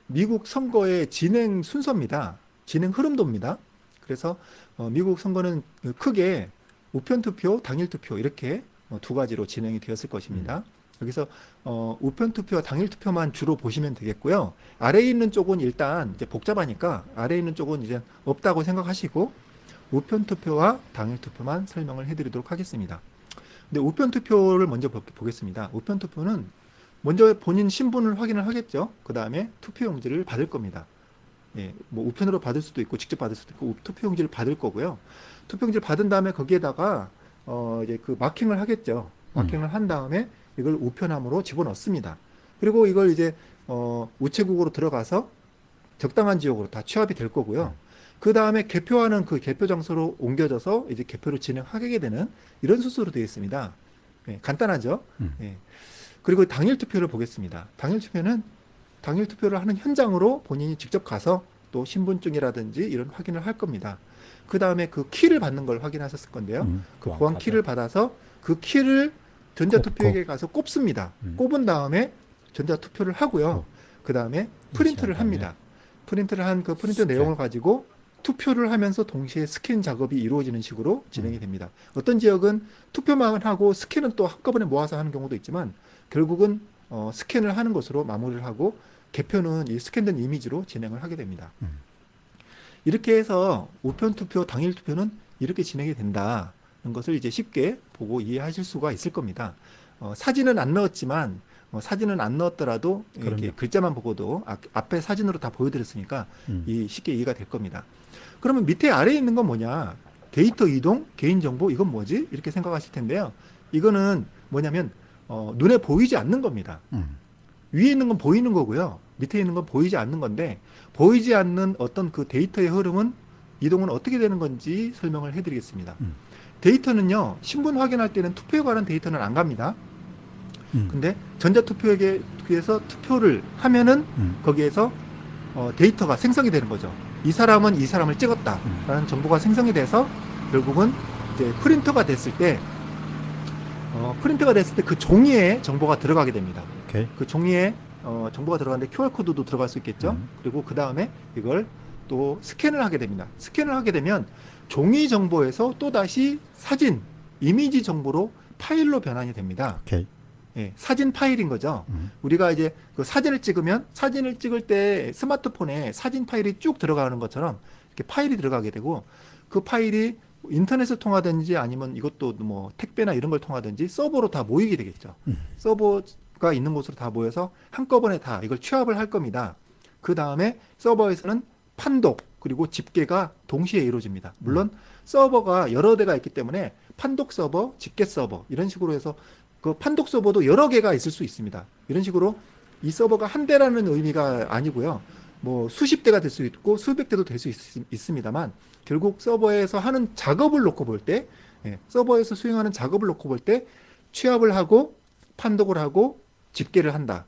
미국 선거의 진행 순서입니다. 진행 흐름도입니다. 그래서 미국 선거는 크게 우편투표, 당일투표 이렇게 두 가지로 진행이 되었을 것입니다. 여기서 우편투표와 당일투표만 주로 보시면 되겠고요. 아래에 있는 쪽은 일단 이제 복잡하니까 아래에 있는 쪽은 이제 없다고 생각하시고 우편투표와 당일투표만 설명을 해드리도록 하겠습니다. 근데 우편투표를 먼저 보겠습니다. 우편투표는 먼저 본인 신분을 확인을 하겠죠. 그 다음에 투표용지를 받을 겁니다. 예, 뭐 우편으로 받을 수도 있고 직접 받을 수도 있고 투표용지를 받을 거고요. 투표용지를 받은 다음에 거기에다가 이제 그 마킹을 하겠죠. 마킹을 한 다음에 이걸 우편함으로 집어넣습니다. 그리고 이걸 이제 우체국으로 들어가서 적당한 지역으로 다 취합이 될 거고요. 그 다음에 개표하는 그 개표 장소로 옮겨져서 이제 개표를 진행하게 되는 이런 순서로 되어 있습니다. 예, 간단하죠. 예. 그리고 당일 투표를 보겠습니다. 당일 투표를 하는 현장으로 본인이 직접 가서 또 신분증이라든지 이런 확인을 할 겁니다. 그 다음에 그 키를 받는 걸 확인하셨을 건데요. 그 보안 보안카드. 키를 받아서 그 키를 전자투표기에 가서 꼽습니다. 음. 꼽은 다음에 전자투표를 하고요. 그 다음에 프린트를 합니다. 프린트를 한 그 프린트 스캔. 내용을 가지고 투표를 하면서 동시에 스캔 작업이 이루어지는 식으로 진행이 됩니다. 어떤 지역은 투표만 하고 스캔은 또 한꺼번에 모아서 하는 경우도 있지만 결국은 스캔을 하는 것으로 마무리를 하고 개표는 이 스캔된 이미지로 진행을 하게 됩니다. 이렇게 해서 우편 투표, 당일 투표는 이렇게 진행이 된다는 것을 이제 쉽게 보고 이해하실 수가 있을 겁니다. 사진은 안 넣었지만 사진은 안 넣었더라도 이렇게 그럼요. 글자만 보고도 앞에 사진으로 다 보여드렸으니까 음. 쉽게 이해가 될 겁니다. 그러면 밑에 아래에 있는 건 뭐냐? 데이터 이동, 개인정보, 이건 뭐지? 이렇게 생각하실 텐데요. 이거는 뭐냐면 눈에 보이지 않는 겁니다. 위에 있는 건 보이는 거고요. 밑에 있는 건 보이지 않는 건데 보이지 않는 어떤 그 데이터의 흐름은 이동은 어떻게 되는 건지 설명을 해드리겠습니다. 데이터는요. 신분 확인할 때는 투표에 관한 데이터는 안 갑니다. 근데 전자투표에서 투표를 하면은 거기에서 데이터가 생성이 되는 거죠. 이 사람은 이 사람을 찍었다라는 정보가 생성이 돼서 결국은 이제 프린터가 됐을 때 그 종이에 정보가 들어가게 됩니다. 오케이. 그 종이에 정보가 들어가는데 QR코드도 들어갈 수 있겠죠. 그리고 그 다음에 이걸 또 스캔을 하게 됩니다. 스캔을 하게 되면 종이 정보에서 또다시 사진, 이미지 정보로 파일로 변환이 됩니다. 오케이. 예, 사진 파일인 거죠. 우리가 이제 그 사진을 찍으면 사진을 찍을 때 스마트폰에 사진 파일이 쭉 들어가는 것처럼 이렇게 파일이 들어가게 되고 그 파일이 인터넷을 통하든지 아니면 이것도 뭐 택배나 이런 걸 통하든지 서버로 다 모이게 되겠죠. 서버가 있는 곳으로 다 모여서 한꺼번에 다 이걸 취합을 할 겁니다. 그 다음에 서버에서는 판독 그리고 집계가 동시에 이루어집니다. 물론 서버가 여러 대가 있기 때문에 판독 서버, 집계 서버 이런 식으로 해서 그 판독 서버도 여러 개가 있을 수 있습니다. 이런 식으로 이 서버가 한 대라는 의미가 아니고요. 뭐 수십 대가 될 수 있고 수백 대도 될 수 있습니다만 결국 서버에서 하는 작업을 놓고 볼 때, 서버에서 수행하는 작업을 놓고 볼 때 취합을 하고 판독을 하고 집계를 한다.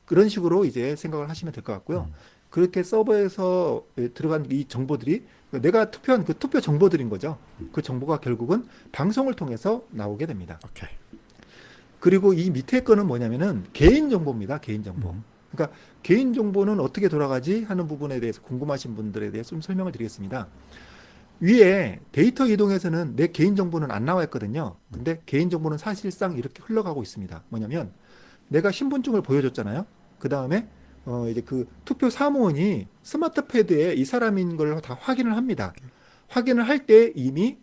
그런 식으로 이제 생각을 하시면 될 것 같고요. 그렇게 서버에서 들어간 이 정보들이 내가 투표한 그 투표 정보들인 거죠. 그 정보가 결국은 방송을 통해서 나오게 됩니다. 오케이. 그리고 이 밑에 거는 뭐냐면은 개인정보입니다. 개인정보. 그러니까 개인정보는 어떻게 돌아가지 하는 부분에 대해서 궁금하신 분들에 대해서 좀 설명을 드리겠습니다. 위에 데이터 이동에서는 내 개인정보는 안 나와 있거든요. 근데 개인정보는 사실상 이렇게 흘러가고 있습니다. 뭐냐면 내가 신분증을 보여줬잖아요. 그 다음에 이제 그 투표 사무원이 스마트 패드에 이 사람인 걸 다 확인을 합니다. 확인을 할 때 이미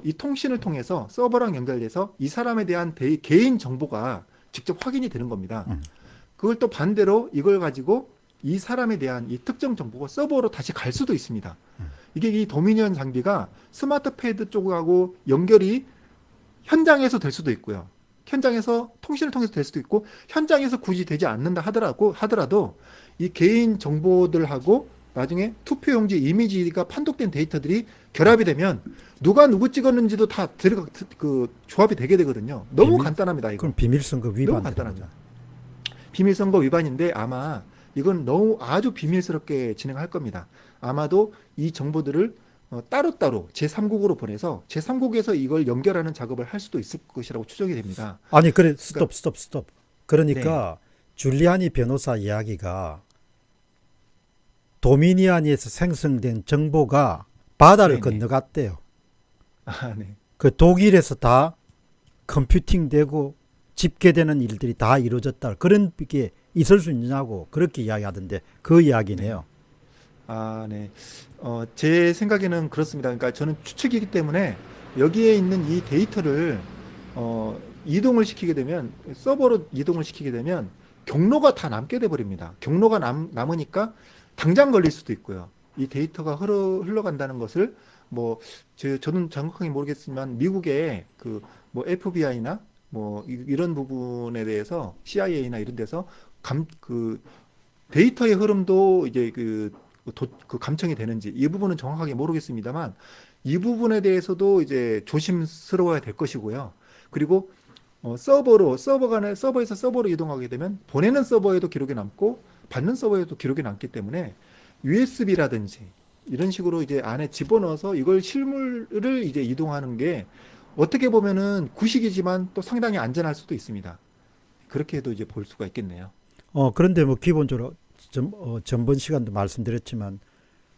이 통신을 통해서 서버랑 연결돼서 이 사람에 대한 개인 정보가 직접 확인이 되는 겁니다. 그걸 또 반대로 이걸 가지고 이 사람에 대한 이 특정 정보가 서버로 다시 갈 수도 있습니다. 이게 이 도미니언 장비가 스마트 패드 쪽하고 연결이 현장에서 될 수도 있고요. 현장에서 통신을 통해서 될 수도 있고 현장에서 굳이 되지 않는다 하더라도 이 개인 정보들하고 나중에 투표용지 이미지가 판독된 데이터들이 결합이 되면 누가 누구 찍었는지도 다 조합이 되게 되거든요. 너무 간단합니다. 이거. 그럼 비밀선거 위반. 너무 간단합니다. 비밀선거 위반인데 아마 이건 아주 비밀스럽게 진행할 겁니다. 아마도 이 정보들을 따로따로 제3국으로 보내서 제3국에서 이걸 연결하는 작업을 할 수도 있을 것이라고 추정이 됩니다. 아니 그래 스톱. 그러니까 줄리아니 변호사 이야기가 도미니안에서 생성된 정보가 바다를 건너갔대요. 네. 그 독일에서 다 컴퓨팅되고 집계되는 일들이 다 이루어졌다. 그런 게 있을 수 있느냐고 그렇게 이야기하던데 그 이야기네요. 네. 제 생각에는 그렇습니다. 그러니까 저는 추측이기 때문에 여기에 있는 이 데이터를 이동을 시키게 되면 서버로 이동을 시키게 되면 경로가 다 남게 돼 버립니다. 경로가 남으니까 당장 걸릴 수도 있고요. 이 데이터가 흘러간다는 것을 저는 정확하게 모르겠지만 미국의 뭐 FBI나 뭐 이런 부분에 대해서 CIA나 이런 데서 데이터의 흐름도 이제 감청이 되는지 이 부분은 정확하게 모르겠습니다만 이 부분에 대해서도 이제 조심스러워야 될 것이고요. 그리고 서버에서 서버로 이동하게 되면 보내는 서버에도 기록이 남고 받는 서버에도 기록이 남기 때문에 USB라든지 이런 식으로 이제 안에 집어넣어서 이걸 실물을 이제 이동하는 게 어떻게 보면은 구식이지만 또 상당히 안전할 수도 있습니다. 그렇게 해도 이제 볼 수가 있겠네요. 그런데 뭐 기본적으로 전번 시간도 말씀드렸지만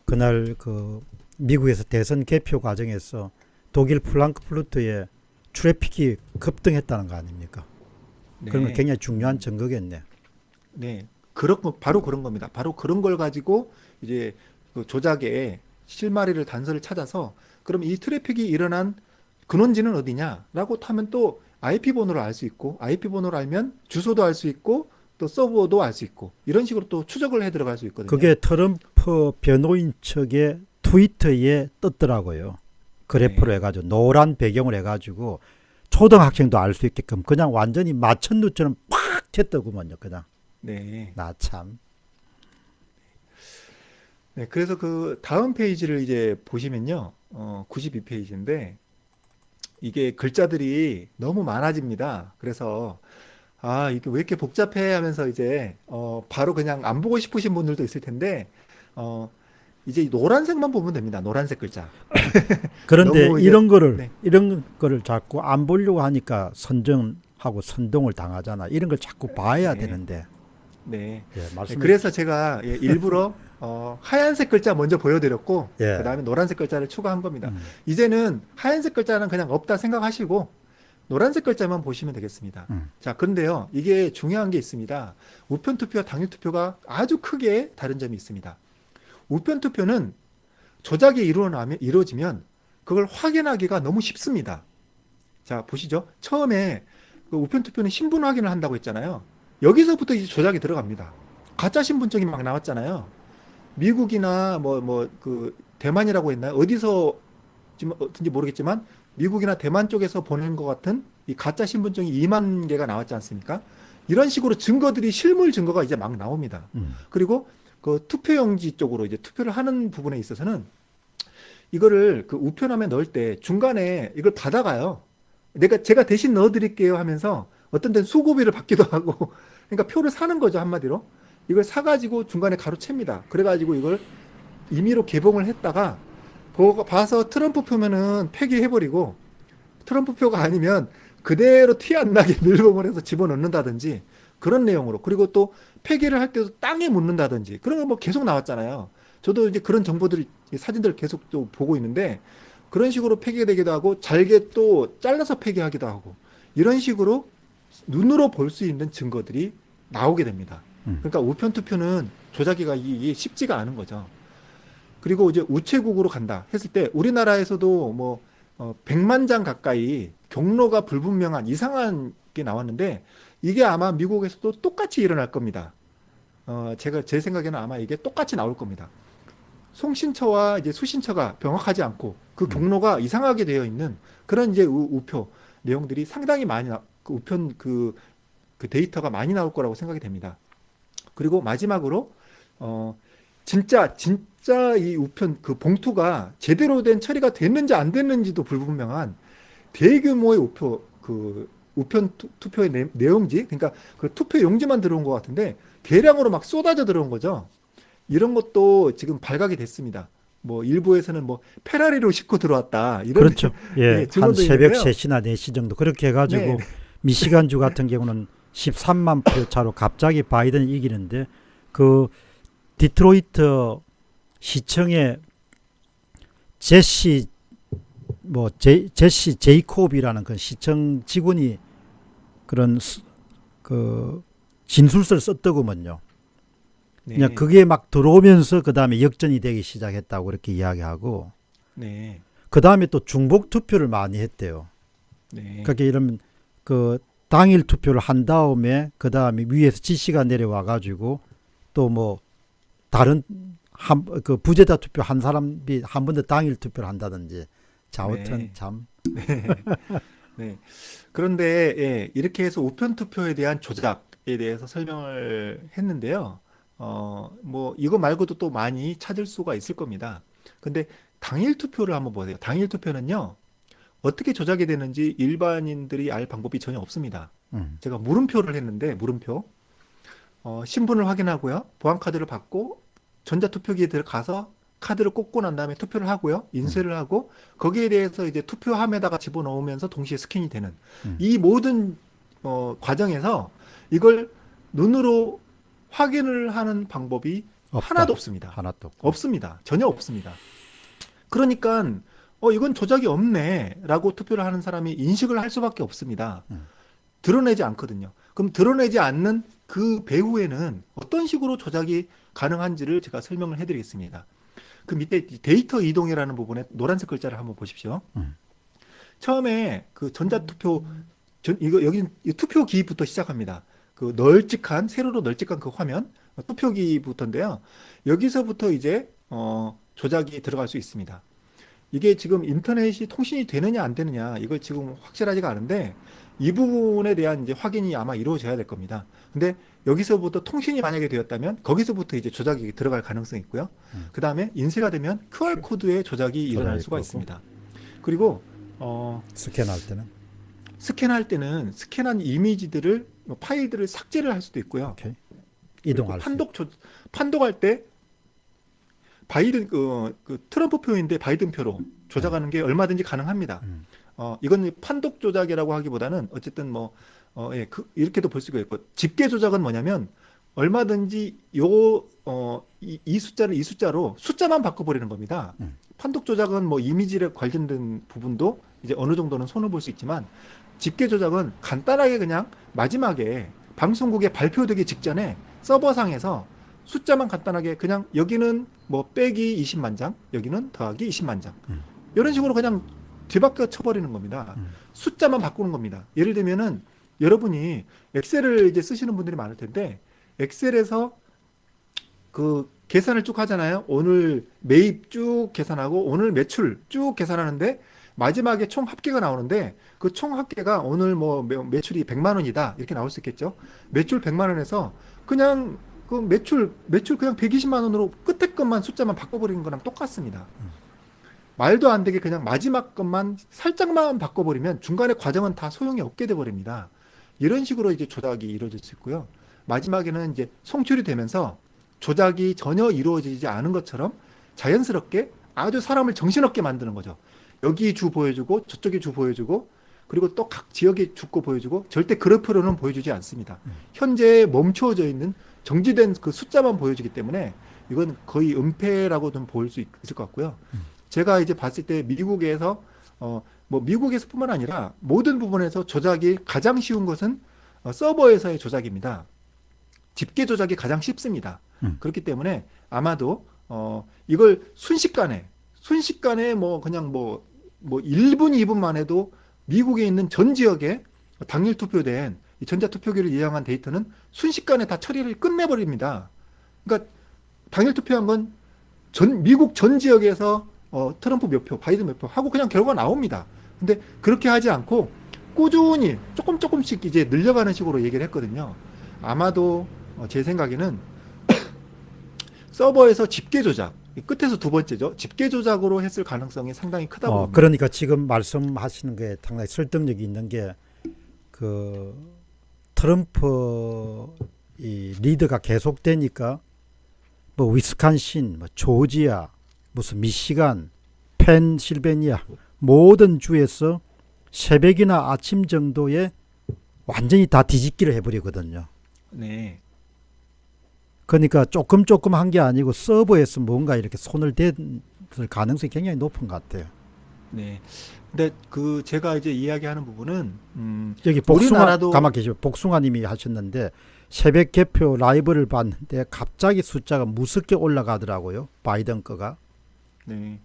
그날 그 미국에서 대선 개표 과정에서 독일 프랑크푸르트에 트래픽이 급등했다는 거 아닙니까? 그런 건 네, 굉장히 중요한 증거겠네. 네. 바로 그런 겁니다. 바로 그런 걸 가지고 이제 그 조작의 실마리를 단서를 찾아서 그럼 이 트래픽이 일어난 근원지는 어디냐라고 하면 또 IP 번호를 알 수 있고 IP 번호를 알면 주소도 알 수 있고 또 서버도 알 수 있고 이런 식으로 또 추적을 해 들어갈 수 있거든요. 그게 트럼프 변호인 측의 트위터에 떴더라고요. 그래프로 네, 해가지고 노란 배경을 해가지고 초등학생도 알 수 있게끔 그냥 완전히 마천루처럼 팍 쳤더구먼요. 그냥 네, 나 참. 네. 그래서 그 다음 페이지를 이제 보시면요, 92페이지인데 이게 글자들이 너무 많아집니다. 그래서 아, 이게 왜 이렇게 복잡해 하면서 이제 바로 그냥 안 보고 싶으신 분들도 있을 텐데 어, 이제 노란색만 보면 됩니다. 노란색 글자. 그런데 너무 이제 네, 이런 거를 자꾸 안 보려고 하니까 선정하고 선동을 당하잖아. 이런 걸 자꾸 봐야 네, 되는데. 네. 예, 네, 말씀해 그래서 주십시오. 제가 일부러 하얀색 글자 먼저 보여드렸고 그 예. 다음에 노란색 글자를 추가한 겁니다. 음, 이제는 하얀색 글자는 그냥 없다 생각하시고 노란색 글자만 보시면 되겠습니다. 음, 자, 그런데요, 이게 중요한 게 있습니다. 우편 투표와 당일 투표가 아주 크게 다른 점이 있습니다. 우편 투표는 조작이 이루어지면 그걸 확인하기가 너무 쉽습니다. 자, 보시죠. 처음에 그 우편 투표는 신분 확인을 한다고 했잖아요. 여기서부터 이제 조작이 들어갑니다. 가짜 신분증이 막 나왔잖아요. 미국이나 그 대만이라고 했나요? 어디서 어딘지 모르겠지만 미국이나 대만 쪽에서 보낸 것 같은 이 가짜 신분증이 2만 개가 나왔지 않습니까? 이런 식으로 증거들이 실물 증거가 이제 막 나옵니다. 음, 그리고 그 투표용지 쪽으로 이제 투표를 하는 부분에 있어서는 이거를 그 우편함에 넣을 때 중간에 이걸 받아가요. 제가 대신 넣어드릴게요 하면서 어떤 데는 수고비를 받기도 하고 그러니까 표를 사는 거죠 한마디로. 이걸 사가지고 중간에 가로챕니다. 그래가지고 이걸 임의로 개봉을 했다가 봐서 트럼프 표면은 폐기해버리고 트럼프 표가 아니면 그대로 티 안 나게 밀봉을 해서 집어넣는다든지 그런 내용으로 그리고 또 폐기를 할 때도 땅에 묻는다든지 그런 거 뭐 계속 나왔잖아요. 저도 이제 그런 정보들 사진들을 계속 또 보고 있는데 그런 식으로 폐기되기도 하고 잘게 또 잘라서 폐기하기도 하고 이런 식으로 눈으로 볼 수 있는 증거들이 나오게 됩니다. 음. 그러니까 우편 투표는 조작기가 이게 쉽지가 않은 거죠. 그리고 이제 우체국으로 간다 했을 때 우리나라에서도 뭐 100만 장 가까이 경로가 불분명한 이상한 게 나왔는데 이게 아마 미국에서도 똑같이 일어날 겁니다. 제 생각에는 아마 이게 똑같이 나올 겁니다. 송신처와 이제 수신처가 명확하지 않고 그 음. 경로가 이상하게 되어 있는 그런 이제 우표 내용들이 상당히 그 우편 그 데이터가 많이 나올 거라고 생각이 됩니다. 그리고 마지막으로 어, 진짜 이 우편 그 봉투가 제대로 된 처리가 됐는지 안 됐는지도 불분명한 대규모의 우편 투표의 내용지, 그러니까 그 투표 용지만 들어온 것 같은데 대량으로 막 쏟아져 들어온 거죠. 이런 것도 지금 발각이 됐습니다. 뭐 일부에서는 뭐 페라리로 싣고 들어왔다 이런 그렇죠. 예, 예, 한 증언도 새벽 있는데요. 3시나 4시 정도 그렇게 네, 해가지고 미시간주 같은 경우는 13만 표 차로 갑자기 바이든이 이기는데 그 디트로이트 시청의 제시 제시 제이콥이라는 그 시청 직원이 그런 그 진술서를 썼더구먼요. 그냥 네, 그게 막 들어오면서 그 다음에 역전이 되기 시작했다고 그렇게 이야기하고 네, 그 다음에 또 중복 투표를 많이 했대요. 네, 그러니까 이런 그 당일 투표를 한 다음에 그 다음에 위에서 지시가 내려와 가지고 또 뭐 다른 그 부재자 투표 한 사람이 한 번 더 당일 투표를 한다든지 자우튼 네, 참. 네. 그런데 예, 이렇게 해서 우편 투표에 대한 조작에 대해서 설명을 했는데요. 뭐 이거 말고도 또 많이 찾을 수가 있을 겁니다. 근데 당일 투표를 한번 보세요. 당일 투표는요. 어떻게 조작이 되는지 일반인들이 알 방법이 전혀 없습니다. 음, 제가 물음표를 했는데 물음표 신분을 확인하고요. 보안카드를 받고 전자투표기에 들어가서 카드를 꽂고 난 다음에 투표를 하고요. 음, 인쇄를 하고 거기에 대해서 이제 투표함에다가 집어넣으면서 동시에 스캔이 되는 음. 이 모든 과정에서 이걸 눈으로 확인을 하는 방법이 하나도 없다. 없습니다. 하나도 없고. 없습니다. 전혀 없습니다. 그러니까 이건 조작이 없네라고 투표를 하는 사람이 인식을 할 수밖에 없습니다. 음, 드러내지 않거든요. 그럼 드러내지 않는 그 배후에는 어떤 식으로 조작이 가능한지를 제가 설명을 해드리겠습니다. 그 밑에 데이터 이동이라는 부분에 노란색 글자를 한번 보십시오. 음, 처음에 그 전자투표, 여기 투표기부터 시작합니다. 그 널찍한, 세로로 널찍한 그 화면, 투표기부터인데요. 여기서부터 이제, 조작이 들어갈 수 있습니다. 이게 지금 인터넷이 통신이 되느냐 안 되느냐 이걸 지금 확실하지가 않은데 이 부분에 대한 이제 확인이 아마 이루어져야 될 겁니다. 근데 여기서부터 통신이 만약에 되었다면 거기서부터 이제 조작이 들어갈 가능성이 있고요. 음. 그 다음에 인쇄가 되면 QR코드의 조작이 일어날 수가 거고 있습니다. 그리고 스캔할 때는 스캔할 때는 스캔한 이미지들을 파일들을 삭제를 할 수도 있고요. 오케이. 그리고 이동할 수 있고. 판독할 때 바이든 그 트럼프 표인데 바이든 표로 음, 조작하는 게 얼마든지 가능합니다. 음, 이건 판독 조작이라고 하기보다는 어쨌든 뭐 예, 이렇게도 볼 수가 있고 집계 조작은 뭐냐면 얼마든지 이 숫자를 이 숫자로 숫자만 바꿔버리는 겁니다. 음, 판독 조작은 뭐 이미지에 관련된 부분도 이제 어느 정도는 손을 볼 수 있지만 집계 조작은 간단하게 그냥 마지막에 방송국에 발표되기 직전에 서버상에서 숫자만 간단하게 그냥 여기는 뭐 빼기 20만 장, 여기는 더하기 20만 장. 음, 이런 식으로 그냥 뒤바꿔 쳐버리는 겁니다. 음, 숫자만 바꾸는 겁니다. 예를 들면은 여러분이 엑셀을 이제 쓰시는 분들이 많을 텐데 엑셀에서 그 계산을 쭉 하잖아요. 오늘 매입 쭉 계산하고 오늘 매출 쭉 계산하는데 마지막에 총 합계가 나오는데 그 총 합계가 오늘 뭐 매출이 100만 원이다 이렇게 나올 수 있겠죠. 매출 100만 원에서 그냥 그 매출 그냥 120만 원으로 끝에 것만 숫자만 바꿔버리는 거랑 똑같습니다. 음. 말도 안 되게 그냥 마지막 것만 살짝만 바꿔버리면 중간에 과정은 다 소용이 없게 돼버립니다. 이런 식으로 이제 조작이 이루어질 수 있고요. 마지막에는 이제 송출이 되면서 조작이 전혀 이루어지지 않은 것처럼 자연스럽게 아주 사람을 정신없게 만드는 거죠. 여기 주 보여주고 저쪽에 주 보여주고 그리고 또 각 지역의 주거 보여주고 절대 그래프로는 보여주지 않습니다. 현재 멈추어져 있는 정지된 그 숫자만 보여주기 때문에 이건 거의 은폐라고 좀 볼 수 있을 것 같고요. 제가 이제 봤을 때 미국에서 뭐 미국에서뿐만 아니라 모든 부분에서 조작이 가장 쉬운 것은 서버에서의 조작입니다. 집계 조작이 가장 쉽습니다. 음. 그렇기 때문에 아마도 이걸 순식간에 뭐 그냥 뭐 1분, 2분만 해도 미국에 있는 전 지역에 당일 투표된 이 전자투표기를 이용한 데이터는 순식간에 다 처리를 끝내버립니다. 그러니까 당일 투표한 건 미국 전 지역에서 트럼프 몇 표, 바이든 몇 표 하고 그냥 결과가 나옵니다. 근데 그렇게 하지 않고 꾸준히 조금씩 이제 늘려가는 식으로 얘기를 했거든요. 아마도 제 생각에는 서버에서 집계 조작, 끝에서 두 번째죠. 집계 조작으로 했을 가능성이 상당히 크다고 봅니다. 그러니까 지금 말씀하시는 게 상당히 설득력이 있는 게 그 트럼프 이 리드가 계속되니까 뭐 위스콘신, 뭐 조지아, 무슨 미시간, 펜실베니아 모든 주에서 새벽이나 아침 정도에 완전히 다 뒤집기를 해버리거든요. 네. 그러니까 조금 한 게 아니고 서버에서 뭔가 이렇게 손을 댈 가능성이 굉장히 높은 것 같아요. 네. 근데 그 제가 이제 이야기하는 부분은 여기 복숭아 우리나라도 가만 계시고 복숭아님이 하셨는데 새벽 개표 라이브를 봤는데 갑자기 숫자가 무섭게 올라가더라고요. 바이든 거가. 네.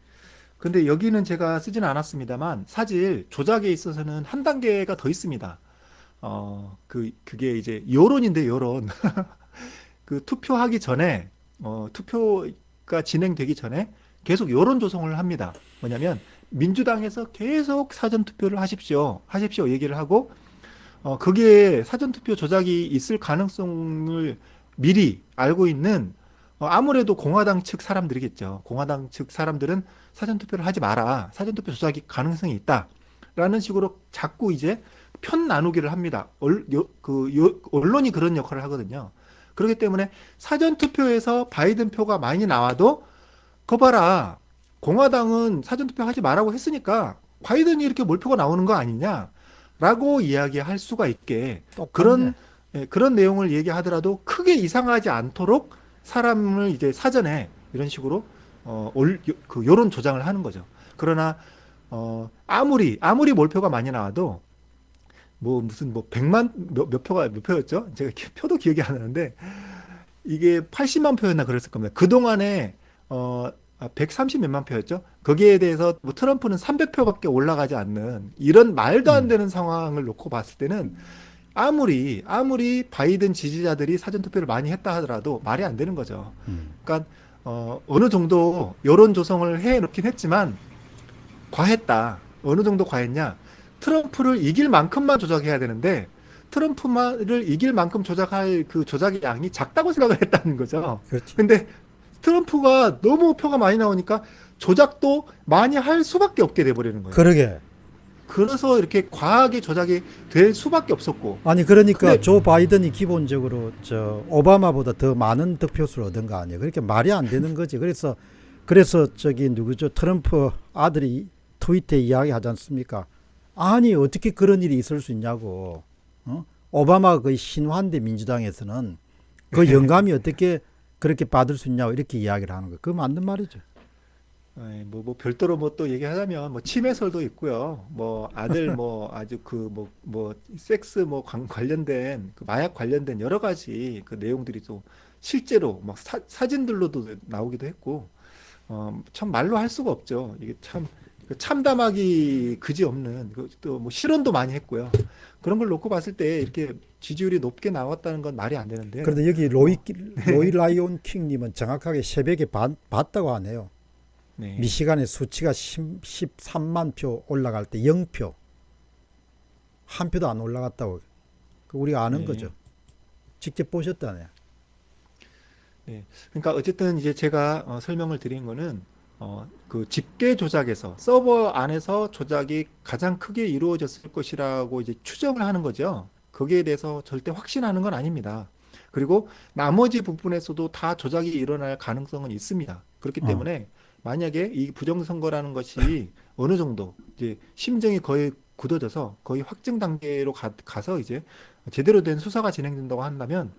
근데 여기는 제가 쓰지는 않았습니다만 사실 조작에 있어서는 한 단계가 더 있습니다. 그게 이제 여론인데 여론. 그 투표하기 전에 투표가 진행되기 전에 계속 여론 조성을 합니다. 뭐냐면 민주당에서 계속 사전 투표를 하십시오 얘기를 하고 그게 사전 투표 조작이 있을 가능성을 미리 알고 있는 아무래도 공화당 측 사람들이겠죠. 공화당 측 사람들은 사전 투표를 하지 마라. 사전 투표 조작이 가능성이 있다라는 식으로 자꾸 이제 편 나누기를 합니다. 언론이 그런 역할을 하거든요. 그렇기 때문에 사전투표에서 바이든 표가 많이 나와도 거 봐라. 공화당은 사전투표 하지 말라고 했으니까 바이든이 이렇게 몰표가 나오는 거 아니냐라고 이야기할 수가 있게 똑같네. 그런 내용을 얘기하더라도 크게 이상하지 않도록 사람을 이제 사전에 이런 식으로 그 여론 조장을 하는 거죠. 그러나 아무리 몰표가 많이 나와도 뭐 무슨 뭐 100만 몇 표가 몇 표였죠? 제가 표도 기억이 안 나는데 이게 80만 표였나 그랬을 겁니다. 그동안에 130 몇만 표였죠. 거기에 대해서 뭐 트럼프는 300표밖에 올라가지 않는 이런 말도 안 음, 되는 상황을 놓고 봤을 때는 아무리 바이든 지지자들이 사전 투표를 많이 했다 하더라도 말이 안 되는 거죠. 음. 그러니까 어느 정도 여론 조성을 해 놓긴 했지만 과했다. 어느 정도 과했냐? 트럼프를 이길 만큼만 조작해야 되는데 트럼프를 이길 만큼 조작할 그 조작의 양이 작다고 생각을 했다는 거죠. 그렇지. 근데 트럼프가 너무 표가 많이 나오니까 조작도 많이 할 수밖에 없게 돼버리는 거예요. 그러게. 그래서 이렇게 과하게 조작이 될 수밖에 없었고. 아니 그러니까 근데 조 바이든이 기본적으로 저 오바마보다 더 많은 득표수를 얻은 거 아니에요. 그렇게 말이 안 되는 거지. 그래서 저기 누구죠? 트럼프 아들이 트위터에 이야기하지 않습니까? 아니 어떻게 그런 일이 있을 수 있냐고. 어? 오바마가 거의 신화인데 민주당에서는 그 영감이 어떻게 그렇게 받을 수 있냐고 이렇게 이야기를 하는 거예요. 그거 맞는 말이죠. 뭐 별도로 뭐 또 얘기하자면 뭐 침해설도 있고요. 뭐 아들 뭐 아주 그 뭐 섹스 뭐 관련된 그 마약 관련된 여러 가지 그 내용들이 또 실제로 막 사진들로도 나오기도 했고 참 말로 할 수가 없죠. 이게 참 참담하기 그지없는 또 뭐 실언도 많이 했고요. 그런 걸 놓고 봤을 때 이렇게 지지율이 높게 나왔다는 건 말이 안 되는데 그런데 여기 뭐 로이 라이온 킹님은 정확하게 새벽에 봤다고 하네요. 네. 미시간의 수치가 13만 표 올라갈 때 0표, 한 표도 안 올라갔다고 우리가 아는 네. 거죠. 직접 보셨다네요. 네. 그러니까 어쨌든 이제 제가 설명을 드린 거는 그 집계 조작에서 서버 안에서 조작이 가장 크게 이루어졌을 것이라고 이제 추정을 하는 거죠. 거기에 대해서 절대 확신하는 건 아닙니다. 그리고 나머지 부분에서도 다 조작이 일어날 가능성은 있습니다. 그렇기 어, 때문에 만약에 이 부정선거라는 것이 어느 정도 이제 심정이 거의 굳어져서 거의 확정 단계로 가서 이제 제대로 된 수사가 진행된다고 한다면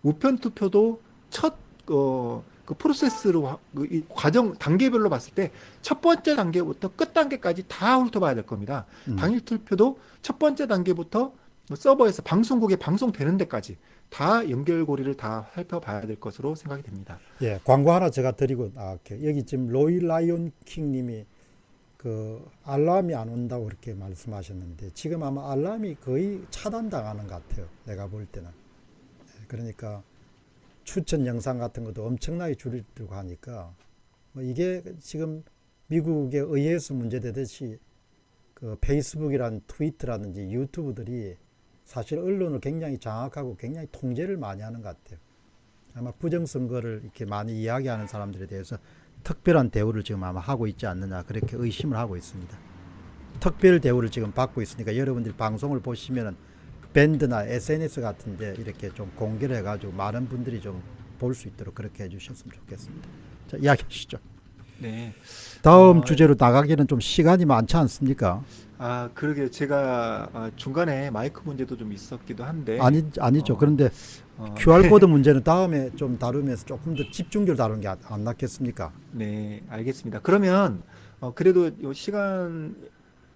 우편 투표도 첫 그 프로세스로 이 과정 단계별로 봤을 때 첫 번째 단계부터 끝 단계까지 다 훑어봐야 될 겁니다. 음. 당일 투표도 첫 번째 단계부터 서버에서 방송국에 방송되는 데까지 다 연결고리를 다 살펴봐야 될 것으로 생각이 됩니다. 예, 광고 하나 제가 드리고 나갈게요. 여기 지금 로이 라이온 킹님이 그 알람이 안 온다고 그렇게 말씀하셨는데 지금 아마 알람이 거의 차단당하는 것 같아요. 내가 볼 때는. 그러니까 추천 영상 같은 것도 엄청나게 줄이려고 하니까 뭐 이게 지금 미국에 의해서 문제되듯이 그 페이스북이란 트위터라든지 유튜브들이 사실 언론을 굉장히 장악하고 굉장히 통제를 많이 하는 것 같아요. 아마 부정선거를 이렇게 많이 이야기하는 사람들에 대해서 특별한 대우를 지금 아마 하고 있지 않느냐 그렇게 의심을 하고 있습니다. 특별 대우를 지금 받고 있으니까 여러분들이 방송을 보시면은 밴드나 SNS 같은데 이렇게 좀 공개를 해가지고 많은 분들이 좀 볼 수 있도록 그렇게 해주셨으면 좋겠습니다. 자, 이야기하시죠. 네. 다음 어, 주제로 나가기는 좀 시간이 많지 않습니까? 그러게 제가 중간에 마이크 문제도 좀 있었기도 한데, 아니죠. 어, 그런데 QR코드 문제는 다음에 좀 다루면서 조금 더 집중적으로 다루는 게 안 낫겠습니까? 네, 알겠습니다. 그러면 그래도 요 시간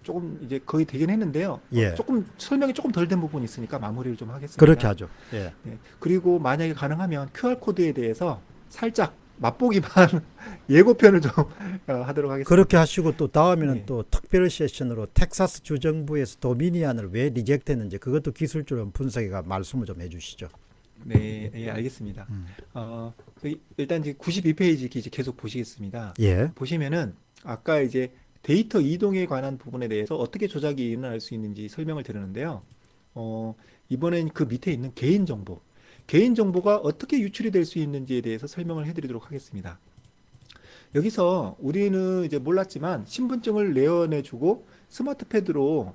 조금 이제 거의 되긴 했는데요. 예, 조금 설명이 조금 덜 된 부분이 있으니까 마무리를 좀 그렇게 하겠습니다. 하죠. 예. 네, 그리고 만약에 가능하면 QR코드에 대해서 살짝 맛보기만 예고편을 좀 하도록 그렇게 하겠습니다. 하시고 또 다음에는 네, 또 특별 세션으로 텍사스 주정부에서 도미니안을 왜 리젝트했는지 그것도 기술적으로 분석해가 말씀을 좀 해주시죠. 네, 예, 알겠습니다. 음. 일단 이제 92페이지 이제 계속 보시겠습니다. 예, 보시면은 아까 이제 데이터 이동에 관한 부분에 대해서 어떻게 조작이 일어날 수 있는지 설명을 드렸는데요. 이번엔 그 밑에 있는 개인정보가 어떻게 유출이 될 수 있는지에 대해서 설명을 해드리도록 하겠습니다. 여기서 우리는 이제 몰랐지만 신분증을 내어내주고 스마트 패드로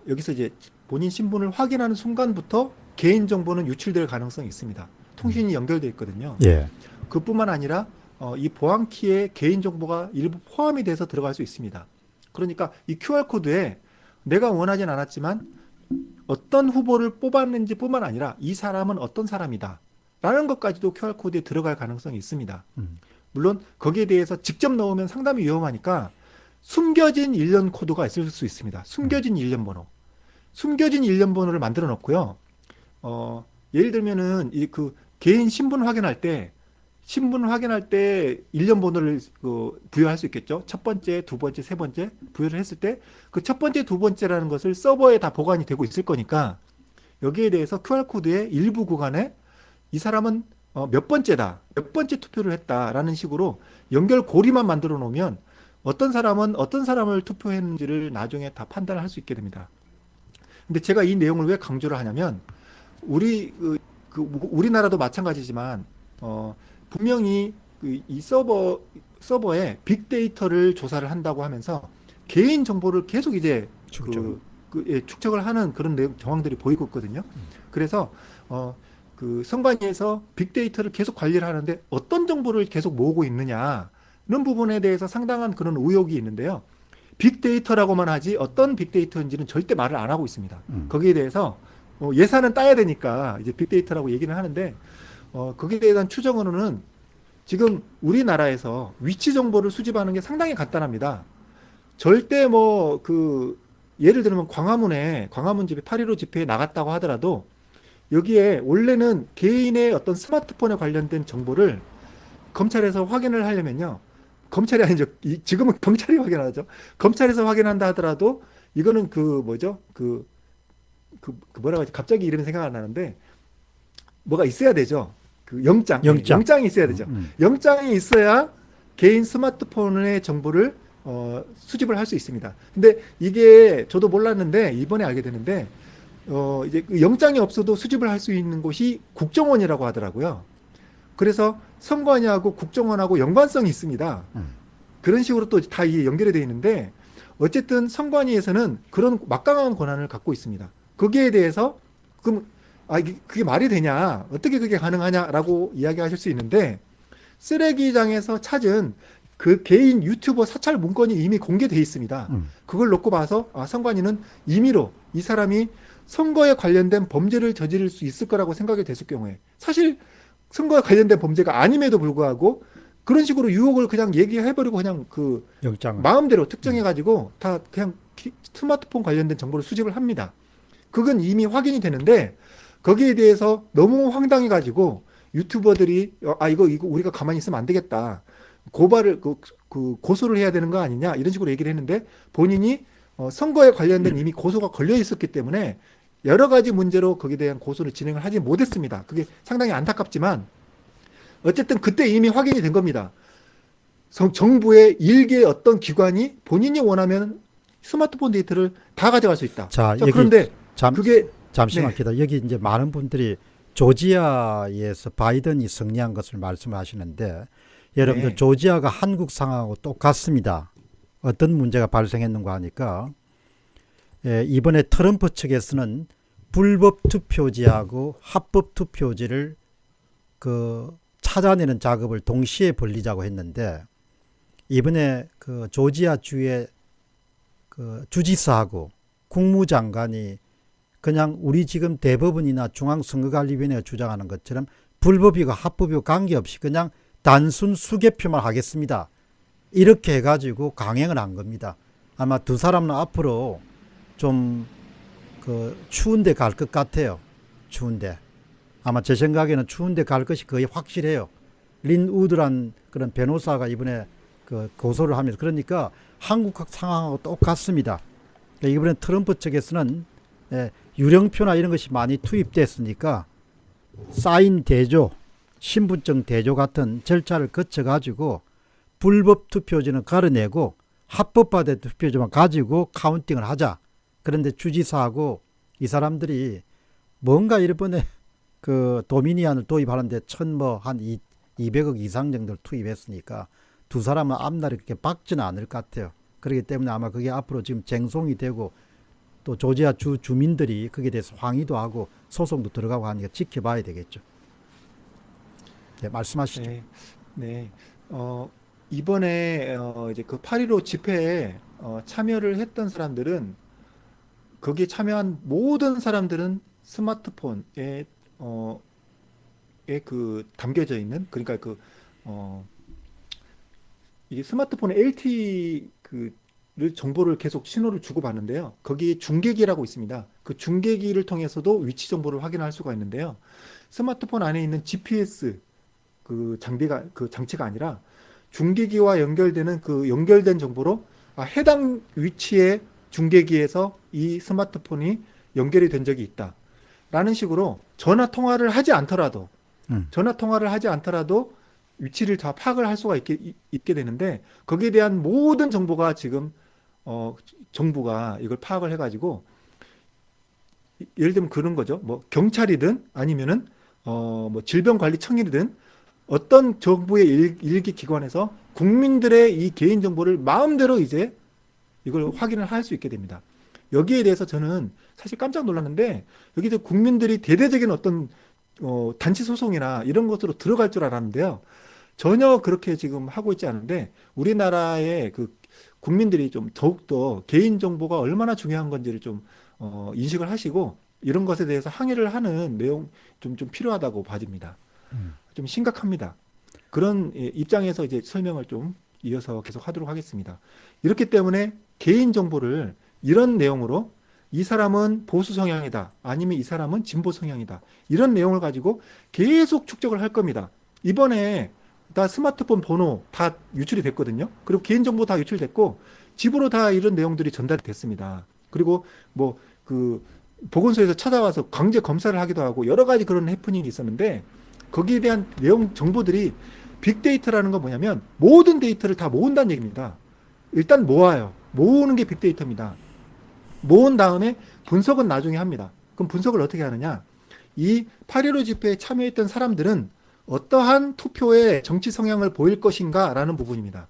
여기서 이제 본인 신분을 확인하는 순간부터 개인정보는 유출될 가능성이 있습니다. 통신이 연결돼 있거든요. 예. 그뿐만 아니라 이 보안키에 개인정보가 일부 포함이 돼서 들어갈 수 있습니다. 그러니까 이 QR코드에 내가 원하진 않았지만 어떤 후보를 뽑았는지 뿐만 아니라 이 사람은 어떤 사람이다 라는 것까지도 QR코드에 들어갈 가능성이 있습니다. 음. 물론 거기에 대해서 직접 넣으면 상당히 위험하니까 숨겨진 일련 코드가 있을 수 있습니다. 숨겨진 일련 번호. 숨겨진 일련 번호를 만들어 놓고요. 예를 들면은 그 개인 신분 확인할 때 일련 번호를 부여할 수 있겠죠. 첫 번째, 두 번째, 세 번째 부여를 했을 때 그 첫 번째, 두 번째라는 것을 서버에 다 보관이 되고 있을 거니까 여기에 대해서 QR코드의 일부 구간에 이 사람은 몇 번째다, 몇 번째 투표를 했다라는 식으로 연결 고리만 만들어 놓으면 어떤 사람은 어떤 사람을 투표했는지를 나중에 다 판단을 할 수 있게 됩니다. 근데 제가 이 내용을 왜 강조를 하냐면 우리나라도 마찬가지지만 분명히 이 서버에 빅데이터를 조사를 한다고 하면서 개인 정보를 계속 이제 축적을 하는 그런 내용 정황들이 보이고 있거든요. 그래서 그 선관위에서 빅데이터를 계속 관리를 하는데 어떤 정보를 계속 모으고 있느냐는 부분에 대해서 상당한 그런 의혹이 있는데요. 빅데이터라고만 하지 어떤 빅데이터인지는 절대 말을 안 하고 있습니다. 거기에 대해서 예산은 따야 되니까 이제 빅데이터라고 얘기는 하는데 거기에 대한 추정으로는 지금 우리나라에서 위치 정보를 수집하는 게 상당히 간단합니다. 절대 예를 들면 광화문 집회 8.15 집회에 나갔다고 하더라도 여기에 원래는 개인의 어떤 스마트폰에 관련된 정보를 검찰에서 확인을 하려면요. 검찰이 아니죠. 지금은 경찰이 확인하죠. 검찰에서 확인한다 하더라도 이거는 뭐라고 하지? 갑자기 이름이 생각 안 나는데 뭐가 있어야 되죠. 영장이 있어야 되죠. 영장이 있어야 개인 스마트폰의 정보를 수집을 할 수 있습니다. 근데 이게 저도 몰랐는데 이번에 알게 되는데 이제 그 영장이 없어도 수집을 할 수 있는 곳이 국정원이라고 하더라고요. 그래서 선관위하고 국정원하고 연관성이 있습니다. 그런 식으로 또 다 이게 연결이 되어 있는데 어쨌든 선관위에서는 그런 막강한 권한을 갖고 있습니다. 거기에 대해서 그럼 그게 말이 되냐? 어떻게 그게 가능하냐라고 이야기하실 수 있는데 쓰레기장에서 찾은 그 개인 유튜버 사찰 문건이 이미 공개되어 있습니다. 그걸 놓고 봐서 선관위는 임의로 이 사람이 선거에 관련된 범죄를 저지를 수 있을 거라고 생각이 됐을 경우에 사실 선거에 관련된 범죄가 아님에도 불구하고 그런 식으로 유혹을 그냥 얘기해버리고 그냥 영장을 마음대로 특정해가지고 다 그냥 스마트폰 관련된 정보를 수집을 합니다. 그건 이미 확인이 되는데 거기에 대해서 너무 황당해가지고 유튜버들이 이거 우리가 가만히 있으면 안 되겠다. 고소를 해야 되는 거 아니냐 이런 식으로 얘기를 했는데 본인이 선거에 관련된 이미 고소가 걸려 있었기 때문에 여러 가지 문제로 거기에 대한 고소를 진행을 하지 못했습니다. 그게 상당히 안타깝지만 어쨌든 그때 이미 확인이 된 겁니다. 정부의 일개 어떤 기관이 본인이 원하면 스마트폰 데이터를 다 가져갈 수 있다. 그런데 잠시만 네. 기다려. 여기 이제 많은 분들이 조지아에서 바이든이 승리한 것을 말씀하시는데 여러분들 네. 조지아가 한국 상황하고 똑같습니다. 어떤 문제가 발생했는가 하니까 이번에 트럼프 측에서는 불법 투표지하고 합법 투표지를 찾아내는 작업을 동시에 벌리자고 했는데 이번에 조지아 주의 주지사하고 국무장관이 그냥 우리 지금 대법원이나 중앙선거관리위원회가 주장하는 것처럼 불법이고 합법이고 관계없이 그냥 단순 수개표만 하겠습니다. 이렇게 해가지고 강행을 한 겁니다. 아마 두 사람은 앞으로 좀 추운데 갈 것 같아요. 추운데. 아마 제 생각에는 추운데 갈 것이 거의 확실해요. 린 우드란 그런 변호사가 이번에 고소를 하면서 그러니까 한국 상황하고 똑같습니다. 그러니까 이번에 트럼프 측에서는 유령표나 이런 것이 많이 투입됐으니까 사인 대조, 신분증 대조 같은 절차를 거쳐가지고 불법 투표지는 가려내고 합법화된 투표지만 가지고 카운팅을 하자. 그런데 주지사하고 이 사람들이 뭔가 이번에 도미니언을 도입하는데 한 200억 이상 정도를 투입했으니까 두 사람은 앞날이 그렇게 밝지는 않을 것 같아요. 그렇기 때문에 아마 그게 앞으로 지금 쟁송이 되고 또 조지아 주민들이 거기에 대해서 항의도 하고 소송도 들어가고 하니까 지켜봐야 되겠죠. 네, 말씀하시죠. 네, 네. 이번에 이제 그 8.15 집회에 참여를 했던 사람들은 거기에 참여한 모든 사람들은 스마트폰에 어, 그 담겨져 있는 그러니까 어, 이게 스마트폰에 LTE 를 정보를 계속 신호를 주고받는데요. 거기에 중계기라고 있습니다. 그 중계기를 통해서도 위치 정보를 확인할 수가 있는데요. 스마트폰 안에 있는 GPS 그 장치가 아니라 중계기와 연결되는 그 연결된 정보로 해당 위치의 중계기에서 이 스마트폰이 연결이 된 적이 있다라는 식으로 음, 전화 통화를 하지 않더라도 위치를 다 파악을 할 수가 있게 되는데 거기에 대한 모든 정보가 지금 어, 정부가 이걸 파악을 해가지고 예를 들면 그런 거죠. 뭐 경찰이든 아니면은 뭐 질병관리청이든 어떤 정부의 일기 기관에서 국민들의 이 개인 정보를 마음대로 이제 이걸 확인을 할 수 있게 됩니다. 여기에 대해서 저는 사실 깜짝 놀랐는데 여기서 국민들이 대대적인 어떤 단체 소송이나 이런 것으로 들어갈 줄 알았는데요. 전혀 그렇게 지금 하고 있지 않은데 우리나라의 그 국민들이 좀 더욱더 개인 정보가 얼마나 중요한 건지를 좀 인식을 하시고 이런 것에 대해서 항의를 하는 내용 좀 필요하다고 봐집니다. 음. 좀 심각합니다. 그런 입장에서 이제 설명을 좀 이어서 계속 하도록 하겠습니다. 이렇기 때문에 개인 정보를 이런 내용으로 이 사람은 보수 성향이다. 아니면 이 사람은 진보 성향이다. 이런 내용을 가지고 계속 축적을 할 겁니다. 이번에 다 스마트폰 번호 다 유출이 됐거든요. 그리고 개인정보 다 유출됐고 집으로 다 이런 내용들이 전달이 됐습니다. 그리고 뭐 그 보건소에서 찾아와서 강제 검사를 하기도 하고 여러 가지 그런 해프닝이 있었는데 거기에 대한 내용 정보들이 빅데이터라는 건 뭐냐면 모든 데이터를 다 모은다는 얘기입니다. 일단 모아요. 모으는 게 빅데이터입니다. 모은 다음에 분석은 나중에 합니다. 그럼 분석을 어떻게 하느냐? 이 8.15 집회에 참여했던 사람들은 어떠한 투표의 정치 성향을 보일 것인가 라는 부분입니다.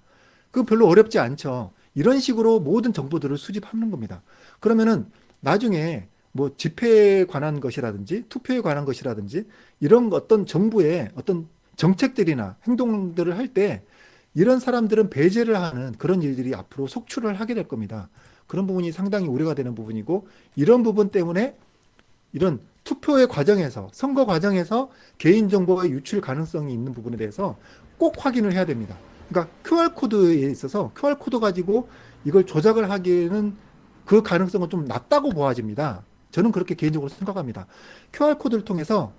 그 별로 어렵지 않죠. 이런 식으로 모든 정보들을 수집하는 겁니다. 그러면은 나중에 뭐 집회에 관한 것이라든지 투표에 관한 것이라든지 이런 어떤 정부의 어떤 정책들이나 행동들을 할 때 이런 사람들은 배제를 하는 그런 일들이 앞으로 속출을 하게 될 겁니다. 그런 부분이 상당히 우려가 되는 부분이고 이런 부분 때문에 이런 투표의 과정에서 선거 과정에서 개인정보의 유출 가능성이 있는 부분에 대해서 꼭 확인을 해야 됩니다. 그러니까 QR코드에 있어서 QR코드 가지고 이걸 조작을 하기에는 그 가능성은 좀 낮다고 보아집니다. 저는 그렇게 개인적으로 생각합니다. QR코드를 통해서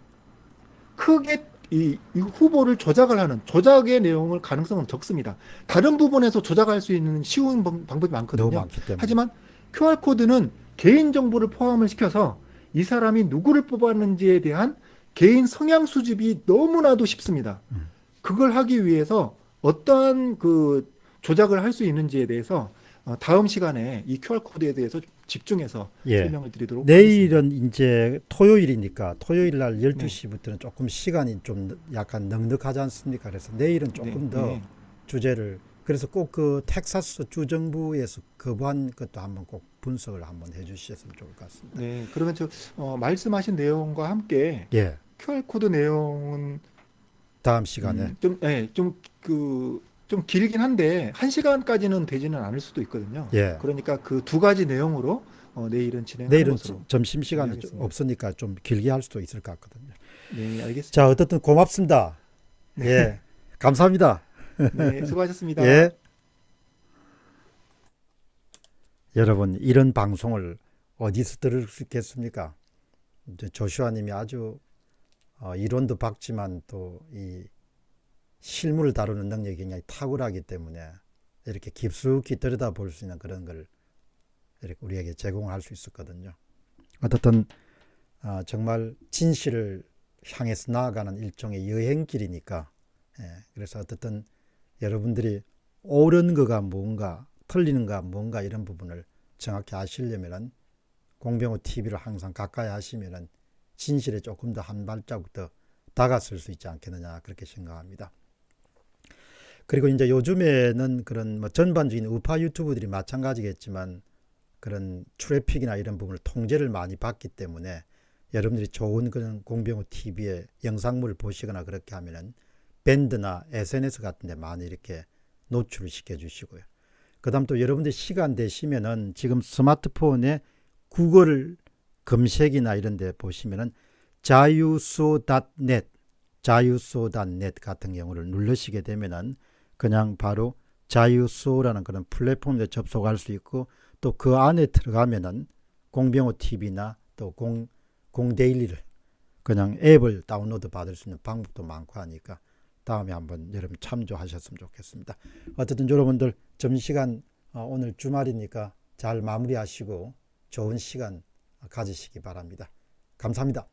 크게 이 후보를 조작을 하는 조작의 내용을 가능성은 적습니다. 다른 부분에서 조작할 수 있는 쉬운 방법이 너무 많거든요. 많기 때문에. 하지만 QR코드는 개인정보를 포함을 시켜서 이 사람이 누구를 뽑았는지에 대한 개인 성향 수집이 너무나도 쉽습니다. 음. 그걸 하기 위해서 어떠한 그 조작을 할 수 있는지에 대해서 다음 시간에 이 QR코드에 대해서 집중해서 예. 설명을 드리도록 하겠습니다. 내일은 이제 토요일이니까 토요일 날 네, 12시부터는 조금 시간이 좀 약간 넉넉하지 않습니까? 그래서 내일은 네, 조금 더 네. 주제를 그래서 꼭 그 텍사스 주정부에서 거부한 것도 한번 꼭 분석을 한번 해 주셨으면 좋을 것 같습니다. 네, 그러면 말씀하신 내용과 함께 예. QR코드 내용은 다음 시간에 좀 길긴 한데 한 시간까지는 되지는 않을 수도 있거든요. 예. 그러니까 그 두 가지 내용으로 내일은 진행하는 내일은 것으로 점심 시간이 준비하겠습니다. 없으니까 좀 길게 할 수도 있을 것 같거든요. 네, 자, 알겠습니다. 어떻든 고맙습니다. 예. 감사합니다. 네, 수고하셨습니다. 예. 여러분, 이런 방송을 어디서 들을 수 있겠습니까? 이제 조슈아 님이 아주 이론도 박지만 또 이 실물을 다루는 능력이 굉장히 탁월하기 때문에 이렇게 깊숙이 들여다볼 수 있는 그런 걸 이렇게 우리에게 제공할 수 있었거든요. 어떻든 정말 진실을 향해서 나아가는 일종의 여행길이니까 그래서 어떻든 여러분들이 옳은 거가 뭔가 틀리는 가 뭔가 이런 부분을 정확히 아시려면은 공병호 TV를 항상 가까이 하시면은 진실에 조금 더 한 발자국 더 다가설 수 있지 않겠느냐 그렇게 생각합니다. 그리고 이제 요즘에는 그런 뭐 전반적인 우파 유튜브들이 마찬가지겠지만 그런 트래픽이나 이런 부분을 통제를 많이 받기 때문에 여러분들이 좋은 그런 공병호 TV의 영상물을 보시거나 그렇게 하면은 밴드나 SNS 같은 데 많이 이렇게 노출을 시켜주시고요. 그 다음 또 여러분들 시간 되시면은 지금 스마트폰에 구글 검색이나 이런 데 보시면은 자유수호.net 같은 경우를 누르시게 되면은 그냥 바로 자유수호라는 그런 플랫폼에 접속할 수 있고, 또 그 안에 들어가면은 공병호 TV나 또 공데일리를 그냥 앱을 다운로드 받을 수 있는 방법도 많고 하니까 다음에 한번 여러분 참조하셨으면 좋겠습니다. 어쨌든 여러분들 점심시간 오늘 주말이니까 잘 마무리하시고 좋은 시간 가지시기 바랍니다. 감사합니다.